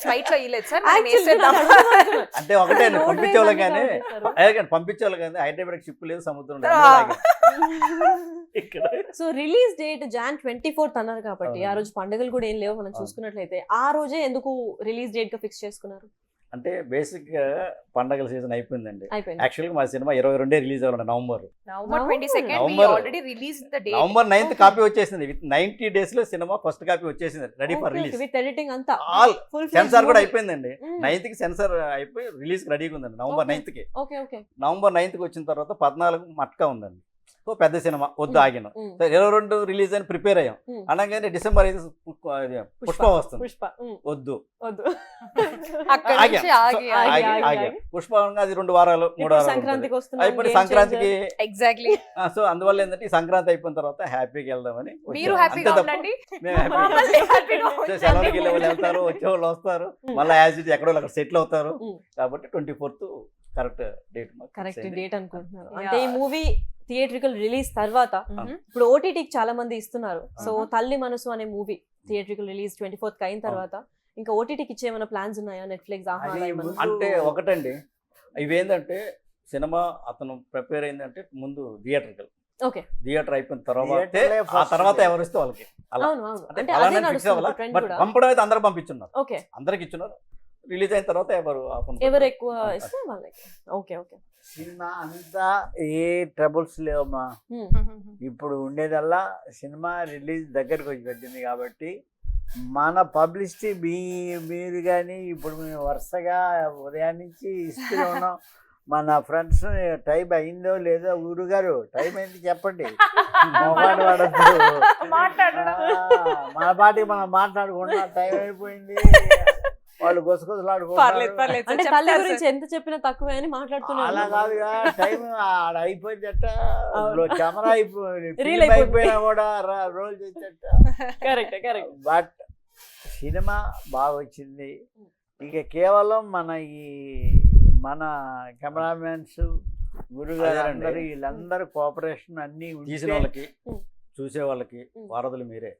Speaker 4: ఫ్లైట్ లో ఇవ్వలేదు సార్, మనం
Speaker 1: Actually
Speaker 4: వేసేద్దాం.
Speaker 1: నేను అడుగుతున్నాను.
Speaker 3: అంటే ఒకటే
Speaker 1: Roadways
Speaker 3: పంపించేవాళ్ళు
Speaker 1: అన్ని
Speaker 3: కానీ
Speaker 1: cover చేశారు.
Speaker 3: పంపించేవాళ్ళు కానీ హైదరాబాద్ షిప్ లేదు, సముద్రం లేదు,
Speaker 4: ఆ.
Speaker 3: అలాగే. ఇక్కడ
Speaker 1: so release date Jan 24th అన్నారు కాబట్టి
Speaker 3: అవును.
Speaker 1: ఆ రోజు పండుగలు కూడా ఏం లేవు మనం
Speaker 3: అవును.
Speaker 1: చూసుకున్నట్లయితే, ఆ రోజే ఎందుకు రిలీజ్ డేట్ గా ఫిక్స్ చేసుకున్నారు?
Speaker 3: అంటే బేసిక్ గా పండగల సీజన్ అయిపోయిందండి.
Speaker 1: అయిపోయింది.
Speaker 3: యాక్చువల్ గా మా సినిమా 22 రిలీజ్ అవ్వాలి November.
Speaker 4: November 22nd
Speaker 3: November.
Speaker 4: Already release the date.
Speaker 3: November 9th copy వచ్చేసింది. విత్ 90 days లో సినిమా ఫస్ట్ కాపీ వచ్చేసింది, ready for release.
Speaker 1: With editing అంతా
Speaker 3: ఆల్
Speaker 1: ఫుల్
Speaker 3: సెన్సార్ కూడా అయిపోయిందండి.
Speaker 1: Mm.
Speaker 3: 9th కి సెన్సార్ అయిపోయి రిలీజ్ రెడీగా ఉందండి. November
Speaker 1: Okay.
Speaker 3: 9th కి.
Speaker 1: ఓకే ఓకే
Speaker 3: నవంబర్ 9th కి వచ్చిన తర్వాత 14 మట్కా ఉందండి. సో పెద్ద సినిమా వద్దు ఆగిన.
Speaker 1: Mm.
Speaker 3: సో 22 రిలీజ్ అని ప్రిపేర్ అయ్యాం.
Speaker 1: Mm.
Speaker 3: అనగానే డిసెంబర్ 5 పుష్ప వస్తుంది,
Speaker 1: పుష్ప
Speaker 3: వద్దు
Speaker 1: వద్దు.
Speaker 4: అక్కడ
Speaker 3: ఆగాం.
Speaker 4: నుంచి
Speaker 3: సో
Speaker 4: ఆగి
Speaker 1: ఆగి,
Speaker 3: ఆగి
Speaker 1: ఆగి.
Speaker 3: పుష్ప అది 2 వారాలు 3
Speaker 1: ఇప్పుడు
Speaker 3: వారాలు
Speaker 1: సంక్రాంతికి
Speaker 3: ఉంటుంది.
Speaker 1: వస్తున్నాం,
Speaker 3: అయిపోయి
Speaker 1: game
Speaker 3: సంక్రాంతికి
Speaker 4: ఎగ్జాక్ట్లీ.
Speaker 3: సో అందువల్ల ఏంటంటే ఈ సంక్రాంతి అయిపోయిన తర్వాత హ్యాపీగా వెళ్దామని
Speaker 4: మీరు
Speaker 3: వచ్చాం.
Speaker 4: హ్యాపీగా
Speaker 3: అంతే తప్ప
Speaker 4: ఉండండి,
Speaker 3: మేము happy గా
Speaker 4: మమ్మల్ని హ్యాపీగా
Speaker 3: సో
Speaker 4: ఉంచండి.
Speaker 3: సెలవులకి వెళ్ళే వాళ్ళు వెళ్తారు, వచ్చేవాళ్ళు వస్తారు,
Speaker 1: Mm.
Speaker 3: మళ్ళీ యాజ్ ఇట్ ఎక్కడో అక్కడ సెటిల్ అవుతారు.
Speaker 1: Mm.
Speaker 3: కాబట్టి 24th correct date
Speaker 1: correct date అనుకుంటున్నారు.
Speaker 4: Yeah.
Speaker 1: అంటే ఈ మూవీ థియేట్రికల్ రిలీజ్ తర్వాత
Speaker 4: Mhm.
Speaker 1: ఇప్పుడు ఓటీటీకి చాలా మంది ఇస్తున్నారు. So
Speaker 4: Uh-huh.
Speaker 1: తల్లి మనసు అనే మూవీ థియేట్రికల్ రిలీజ్ 24th అయిన తర్వాత ఇంకా ఓటీటీకి ఇచ్చే ఏమైనా ప్లాన్స్ ఉన్నాయా? నెట్ఫ్లిక్స్
Speaker 2: అది ముందు-
Speaker 3: అంటే ఒకటండి, ఇవేంటంటే సినిమా అతను ప్రిపేర్ అయిందంటే ముందు థియేటర్కి,
Speaker 1: ఓకే
Speaker 3: థియేటర్ అయిపోయిన తర్వాతే
Speaker 2: థియేటర్లే
Speaker 3: ఆ
Speaker 2: first
Speaker 3: తర్వాత
Speaker 2: day.
Speaker 3: ఎవరిస్తే వాళ్ళకి అలా.
Speaker 1: అవును అవును
Speaker 3: అంటే
Speaker 1: అంటే
Speaker 3: అలానే
Speaker 1: అదే
Speaker 3: ఫిక్స్
Speaker 1: నడుస్తుంది
Speaker 3: అవ్వాలా,
Speaker 1: ట్రెండ్
Speaker 3: బట్
Speaker 1: కూడా.
Speaker 3: పంపడం అయితే అందరూ పంపించున్నారు,
Speaker 1: ఓకే
Speaker 3: అందరికి ఇచ్చున్నారు. రిలీజ్ అయిన తర్వాత ఎవరు
Speaker 1: ఎవరు ఎక్కువ ఇస్తే వాళ్ళకి. ఓకే ఓకే
Speaker 2: సినిమా అంతా ఏ ట్రబుల్స్ లేవమ్మా. ఇప్పుడు ఉండేదల్లా సినిమా రిలీజ్ దగ్గరకు వచ్చి పెట్టింది కాబట్టి మన పబ్లిసిటీ మీరు కానీ ఇప్పుడు మేము వరుసగా ఉదయం నుంచి ఇస్తూ ఉన్నాం. మన ఫ్రెండ్స్ టైం అయిందో లేదో, ఊరు గారు టైం అయింది చెప్పండి, మొహాలు పడద్దు.
Speaker 4: మాట్లాడడం.
Speaker 2: మన పాటికి మనం మాట్లాడుకుంటున్నాం, టైం అయిపోయింది, వాళ్ళు
Speaker 4: పర్లేదు
Speaker 2: గుసగుసలాడుకుంటారు.
Speaker 4: పర్లేదు
Speaker 1: అంటే
Speaker 4: సార్,
Speaker 1: తల్లి
Speaker 4: చెప్తారు
Speaker 1: గురించి
Speaker 4: సార్.
Speaker 1: ఎంత చెప్పినా తక్కువే అని మాట్లాడుతూనే
Speaker 2: అలా
Speaker 1: ఉన్నాం.
Speaker 2: కాదుగా, టైం ఆడ అయిపోయిందట,
Speaker 1: అవును.
Speaker 2: కెమెరా
Speaker 1: Reel
Speaker 2: ఫిల్మ్
Speaker 1: అయిపోతుంది.
Speaker 2: అయిపోయినా కూడా రోల్ చేసేట.
Speaker 1: కరెక్ట్ కరెక్ట్
Speaker 2: బట్ సినిమా బాగా వచ్చింది. ఇక కేవలం మన కెమెరామెన్స్ గురుగారు
Speaker 3: అదేనండి.
Speaker 2: అందరూ వీళ్ళందరూ కోఆపరేషన్ అన్ని
Speaker 3: తీసిన వాళ్ళకి చూసే వాళ్ళకి వారధులు మీరే.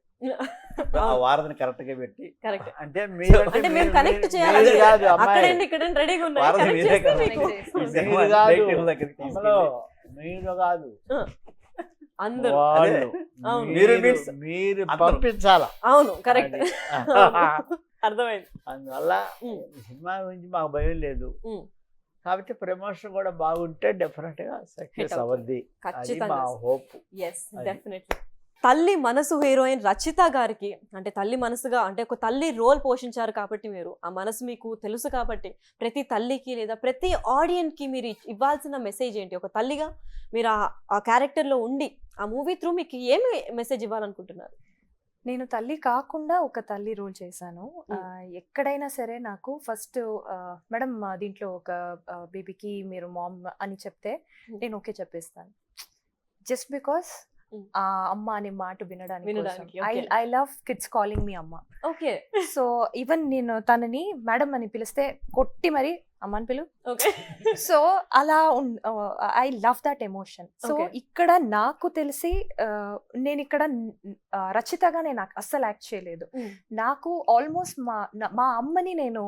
Speaker 3: ఆ వారధిని కరెక్ట్ గా పెట్టి
Speaker 1: కరెక్ట్.
Speaker 2: అంటే మీరు
Speaker 1: అంటే మేము కనెక్ట్ చేయాలి.
Speaker 2: మీరు కాదు అమ్మాయి,
Speaker 1: అక్కడండి ఇక్కడ రెడీగా ఉన్నాయి.
Speaker 3: వారధి
Speaker 1: Connect
Speaker 3: మీరే
Speaker 1: చేస్తే
Speaker 3: కదా.
Speaker 1: మీకు.
Speaker 3: ఈ
Speaker 4: మీరు
Speaker 3: సినిమా
Speaker 2: కాదు.
Speaker 3: డైరెక్టర్ దగ్గరికి
Speaker 2: అమ్మలో
Speaker 3: తీసుకెళ్ళి
Speaker 2: మీరు కాదు
Speaker 1: అందరూ
Speaker 2: వాళ్ళు.
Speaker 1: అవును.
Speaker 3: మీరు
Speaker 2: మీరు
Speaker 3: means
Speaker 2: మీరు
Speaker 3: అందరూ.
Speaker 2: పంపించాల.
Speaker 1: అవును కరెక్ట్
Speaker 2: అది.
Speaker 1: అర్థమైంది.
Speaker 2: అందువల్ల
Speaker 1: ఉమ్.
Speaker 2: సినిమా గురించి మాకు భయం లేదు.
Speaker 1: ఉమ్.
Speaker 2: కాబట్టి ప్రమోషన్ కూడా బాగుంటే డెఫినెట్ గా సక్సెస్
Speaker 1: అవుతుంది.
Speaker 2: అవద్ది. అది
Speaker 1: ఖచ్చితంగా
Speaker 2: మా హోప్.
Speaker 1: ఎస్
Speaker 2: అది.
Speaker 1: డెఫినెట్లీ. తల్లి మనసు హీరోయిన్ రచిత గారికి అంటే తల్లి మనసుగా అంటే ఒక తల్లి రోల్ పోషించారు కాబట్టి మీరు ఆ మనసు మీకు తెలుసు కాబట్టి ప్రతి తల్లికి లేదా ప్రతి ఆడియన్స్ కి మీరు ఇవ్వాల్సిన మెసేజ్ ఏంటి? ఒక తల్లిగా మీరు ఆ క్యారెక్టర్ లో ఉండి ఆ మూవీ త్రూ మీకు ఏమి మెసేజ్ ఇవ్వాలనుకుంటున్నారు?
Speaker 4: నేను తల్లి కాకుండా ఒక తల్లి రోల్ చేశాను. ఎక్కడైనా సరే నాకు ఫస్ట్ మేడం దీంట్లో ఒక బేబీకి మీరు మామ్ అని చెప్తే నేను ఓకే చెప్పేస్తాను. జస్ట్ బికాస్ ఆ అమ్మ అనే మాట వినడానికి.
Speaker 1: okay.
Speaker 4: I love kids calling me అమ్మ.
Speaker 1: ఓకే
Speaker 4: సో ఈవెన్ నేను తనని మేడం అని పిలిస్తే కొట్టి మరి అమ్మని పిలు.
Speaker 1: ఓకే.
Speaker 4: సో అలా I love that emotion. So
Speaker 1: Okay.
Speaker 4: ఇక్కడ నాకు తెలిసి నేను ఇక్కడ రచితగా నేను అస్సలు యాక్ట్ చేయలేదు. నాకు ఆల్మోస్ట్ మా అమ్మని నేను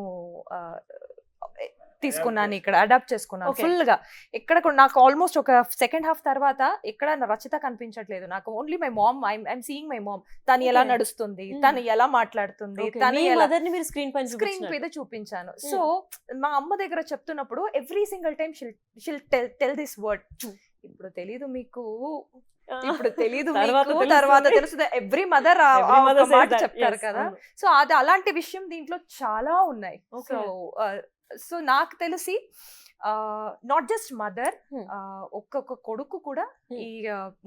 Speaker 4: తీసుకున్నాను, ఇక్కడ అడాప్ట్ చేసుకున్నాను
Speaker 1: Okay.
Speaker 4: ఫుల్ గా. ఎక్కడ కూడా నాకు ఆల్మోస్ట్ ఒక సెకండ్ హాఫ్ తర్వాత ఎక్కడ నా రచిత కనిపించట్లేదు నాకు. Only my mom, I'm seeing my mom. తను ఎలా
Speaker 1: Okay.
Speaker 4: నడుస్తుంది, తను ఎలా మాట్లాడుతుంది,
Speaker 1: Okay.
Speaker 4: తను
Speaker 1: మీ
Speaker 4: ఎలా
Speaker 1: మదర్ ని మీరు స్క్రీన్ పైన
Speaker 4: స్క్రీన్
Speaker 1: చూపించినారు.
Speaker 4: మీద చూపించాను. సో మా అమ్మ దగ్గర చెప్తున్నప్పుడు every single time షిల్ tell this word. ఇప్పుడు తెలీదు మీకు, ఇప్పుడు తెలీదు తర్వాత తెలుస్తుంది. ఎవ్రీ మదర్ మాట చెప్తారు కదా. సో అది అలాంటి విషయం దీంట్లో చాలా ఉన్నాయి.
Speaker 1: Okay.
Speaker 4: సో నాకు తెలిసి నాట్ జస్ట్ మదర్, ఒక్కొక్క కొడుకు కూడా ఈ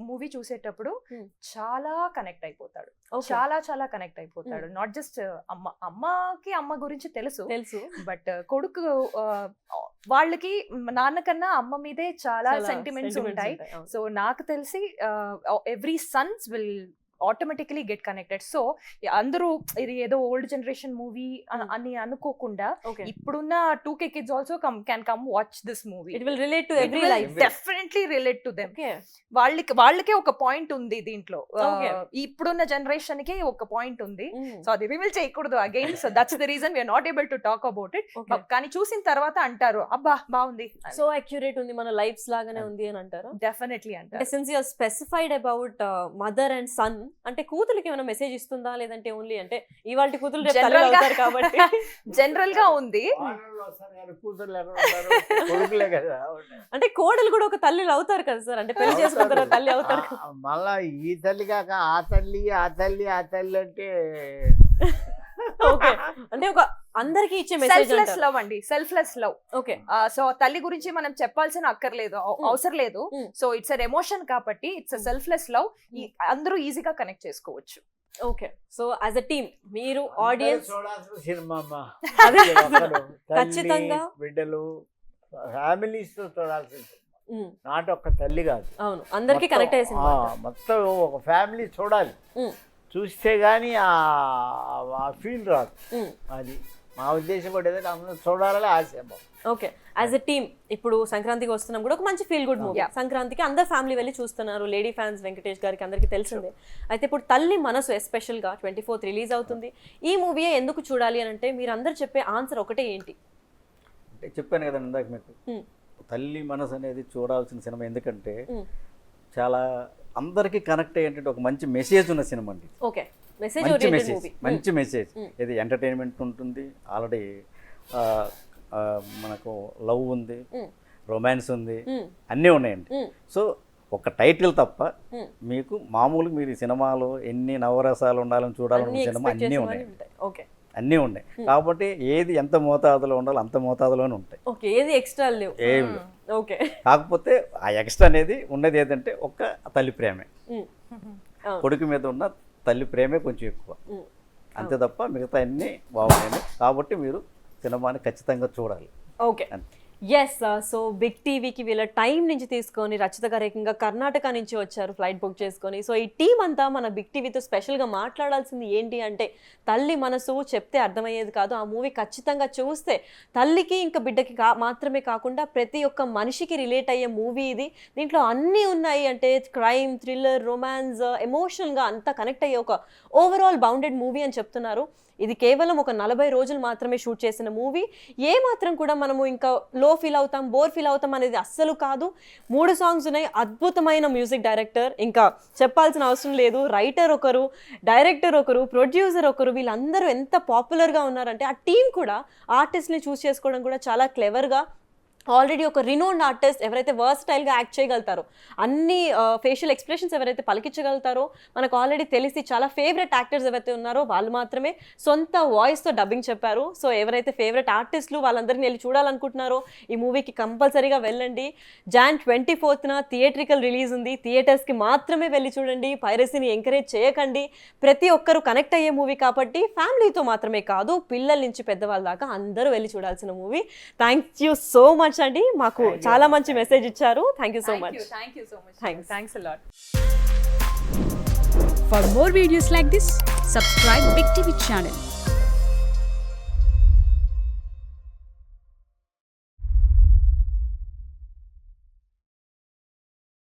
Speaker 4: మూవీ చూసేటప్పుడు చాలా కనెక్ట్ అయిపోతాడు, చాలా చాలా కనెక్ట్ అయిపోతాడు. నాట్ జస్ట్ అమ్మకి అమ్మ గురించి తెలుసు, బట్ కొడుకు వాళ్ళకి నాన్న కన్నా అమ్మ మీదే చాలా సెంటిమెంట్స్ ఉంటాయి. సో నాకు తెలిసి every Sons will automatically get connected. So అందరూ ఇది ఏదో ఓల్డ్ జనరేషన్ మూవీ అని అనుకోకుండా ఇప్పుడున్న 2K kids also can come watch this movie.
Speaker 1: It will relate to every life.
Speaker 4: Definitely relate to them. వాళ్ళకే ఒక పాయింట్ ఉంది దీంట్లో. ఇప్పుడున్న జనరేషన్ కి ఒక పాయింట్ ఉంది. సో అది రివీల్ చేయకూడదు again. So that's the reason we are not able to talk about it. కానీ చూసిన తర్వాత అంటారు అబ్బా బాగుంది,
Speaker 1: సో అక్యురేట్ ఉంది, మన లైఫ్స్ లాగానే ఉంది అని అంటారు.
Speaker 4: డెఫినెట్లీ అంటారు.
Speaker 1: Since you are specified about mother and son, అంటే కూతురికి ఏమైనా మెసేజ్ ఇస్తుందా, లేదంటే ఓన్లీ అంటే ఇవాళ కూతురు రేపు తల్లి అవుతారు కాబట్టి
Speaker 4: జనరల్ గా ఉంది.
Speaker 1: అంటే కోడలు కూడా ఒక తల్లి అవుతారు కదా సార్, అంటే పెళ్లి చేసుకున్న తర్వాత తల్లి అవుతారు.
Speaker 2: మళ్ళా ఈ తల్లి కాక ఆ తల్లి అంటే
Speaker 1: ఓకే, అంటే ఒక అందరికి ఇచ్చే మెసేజ్
Speaker 4: సెల్ఫ్లెస్ లవ్ అండి, సెల్ఫ్లెస్ లవ్.
Speaker 1: ఓకే.
Speaker 4: సో తల్లి గురించి మనం చెప్పాల్సిన అక్కర్లేదు, అవసరం లేదు. సో ఇట్స్ అన్ ఎమోషన్ కాబట్టి ఇట్స్ సెల్ఫ్లెస్ లవ్. అందరూ ఈజీగా కనెక్ట్ చేసుకోవచ్చు.
Speaker 1: Okay. So as a team మీరు ఆడియన్స్
Speaker 2: సినిమా
Speaker 1: ఖచ్చితంగా
Speaker 2: బిడ్డలు ఫ్యామిలీస్ తో చూడాల్సింది, నాట్ ఒక తల్లి కాదు.
Speaker 1: అవును, అందరికి కనెక్ట్ అయ్యేసి
Speaker 2: మొత్తం ఒక ఫ్యామిలీ చూడాలి. చూస్తే గానీ ఆ ఫీల్ రాదు. అది మా ఉద్దేశం కూడా ఏదంటే అందరూ చూడాలని ఆశ.
Speaker 1: ఓకే. యాజ్ ఎ టీమ్ ఇప్పుడు సంక్రాంతికి వస్తున్నాం కూడా ఒక మంచి ఫీల్ గుడ్ మూవీ. సంక్రాంతికి అందరు ఫ్యామిలీ వెళ్ళి చూస్తున్నారు. లేడీ ఫ్యాన్స్ వెంకటేష్ గారికి అందరికీ తెలిసిందే. అయితే ఇప్పుడు తల్లి మనసు ఎస్పెషల్గా 24th రిలీజ్ అవుతుంది. ఈ మూవీయే ఎందుకు చూడాలి అని అంటే మీరు అందరు చెప్పే ఆన్సర్ ఒకటే ఏంటి?
Speaker 3: అంటే చెప్పాను కదండి ఇందాక మీకు, తల్లి మనసు అనేది చూడాల్సిన సినిమా. ఎందుకంటే చాలా అందరికీ కనెక్ట్ అయ్యేటువంటి ఒక మంచి మెసేజ్ ఉన్న సినిమా అండి.
Speaker 1: ఓకే,
Speaker 3: మంచి మెసేజ్. ఇది ఎంటర్టైన్మెంట్ ఉంటుంది, ఆల్రెడీ మనకు లవ్ ఉంది, రొమాన్స్ ఉంది, అన్నీ ఉన్నాయండి. సో ఒక టైటిల్ తప్ప మీకు మామూలుగా మీరు ఈ సినిమాలో ఎన్ని నవరసాలు ఉండాలని చూడాలన్న సినిమా అన్నీ ఉన్నాయి. అన్నీ ఉన్నాయి కాబట్టి ఏది ఎంత మోతాదులో ఉండాలో అంత మోతాదులోనే ఉంటాయి.
Speaker 1: ఏది ఎక్స్ట్రా లేవు. ఓకే.
Speaker 3: కాకపోతే ఆ ఎక్స్ట్రా అనేది ఉన్నది ఏదంటే ఒక్క తల్లి ప్రేమే, కొడుకు మీద ఉన్న తల్లి ప్రేమే కొంచెం ఎక్కువ, అంతే తప్ప మిగతా అన్నీ బాగున్నాయి. కాబట్టి మీరు సినిమాని ఖచ్చితంగా చూడాలి.
Speaker 1: ఓకే. ఎస్, సో బిగ్ టీవీకి వీళ్ళ టైం నుంచి తీసుకొని రచిత గారు ఏకంగా కర్ణాటక నుంచి వచ్చారు ఫ్లైట్ బుక్ చేసుకొని. సో ఈ టీం అంతా మన బిగ్ టీవీతో స్పెషల్గా మాట్లాడాల్సింది ఏంటి అంటే తల్లి మనసు చెప్తే అర్థమయ్యేది కాదు. ఆ మూవీ ఖచ్చితంగా చూస్తే తల్లికి ఇంకా బిడ్డకి మాత్రమే కాకుండా ప్రతి ఒక్క మనిషికి రిలేట్ అయ్యే మూవీ ఇది. దీంట్లో అన్నీ ఉన్నాయి, అంటే క్రైమ్, థ్రిల్లర్, రొమాన్స్, ఎమోషనల్గా అంతా కనెక్ట్ అయ్యే ఒక ఓవరాల్ బౌండెడ్ మూవీ అని చెప్తున్నారు. ఇది కేవలం ఒక 40 రోజులు మాత్రమే షూట్ చేసిన మూవీ. ఏ మాత్రం కూడా మనము ఇంకా లో ఫీల్ అవుతాం, బోర్ ఫీల్ అవుతాం అనేది అస్సలు కాదు. 3 సాంగ్స్ ఉన్నాయి, అద్భుతమైన మ్యూజిక్ డైరెక్టర్, ఇంకా చెప్పాల్సిన అవసరం లేదు. రైటర్ ఒకరు, డైరెక్టర్ ఒకరు, ప్రొడ్యూసర్ ఒకరు, వీళ్ళందరూ ఎంత పాపులర్గా ఉన్నారంటే ఆ టీం కూడా ఆర్టిస్ట్ని చూస్ చేసుకోవడం కూడా చాలా క్లెవర్గా. ఆల్రెడీ ఒక రినోన్డ్ ఆర్టిస్ట్ ఎవరైతే వర్స్టైల్గా యాక్ట్ చేయగలుగుతారో, అన్ని ఫేషియల్ ఎక్స్ప్రెషన్స్ ఎవరైతే పలికించగలుగుతారో, మనకు ఆల్రెడీ తెలిసి చాలా ఫేవరెట్ యాక్టర్స్ ఎవరైతే ఉన్నారో వాళ్ళు మాత్రమే సొంత వాయిస్తో డబ్బింగ్ చెప్పారు. సో ఎవరైతే ఫేవరెట్ ఆర్టిస్టులు వాళ్ళందరినీ వెళ్ళి చూడాలనుకుంటున్నారో ఈ మూవీకి కంపల్సరీగా వెళ్ళండి. Jan 24th థియేట్రికల్ రిలీజ్ ఉంది. థియేటర్స్కి మాత్రమే వెళ్ళి చూడండి, పైరసీని ఎంకరేజ్ చేయకండి. ప్రతి ఒక్కరు కనెక్ట్ అయ్యే మూవీ కాబట్టి ఫ్యామిలీతో మాత్రమే కాదు, పిల్లల నుంచి పెద్దవాళ్ళ దాకా అందరూ వెళ్ళి చూడాల్సిన movie. Thank you so much అండి, మాకు చాలా మంచి మెసేజ్ ఇచ్చారు. Thank you so much.
Speaker 4: Thanks a lot.
Speaker 5: For more videos like this, subscribe Big TV channel.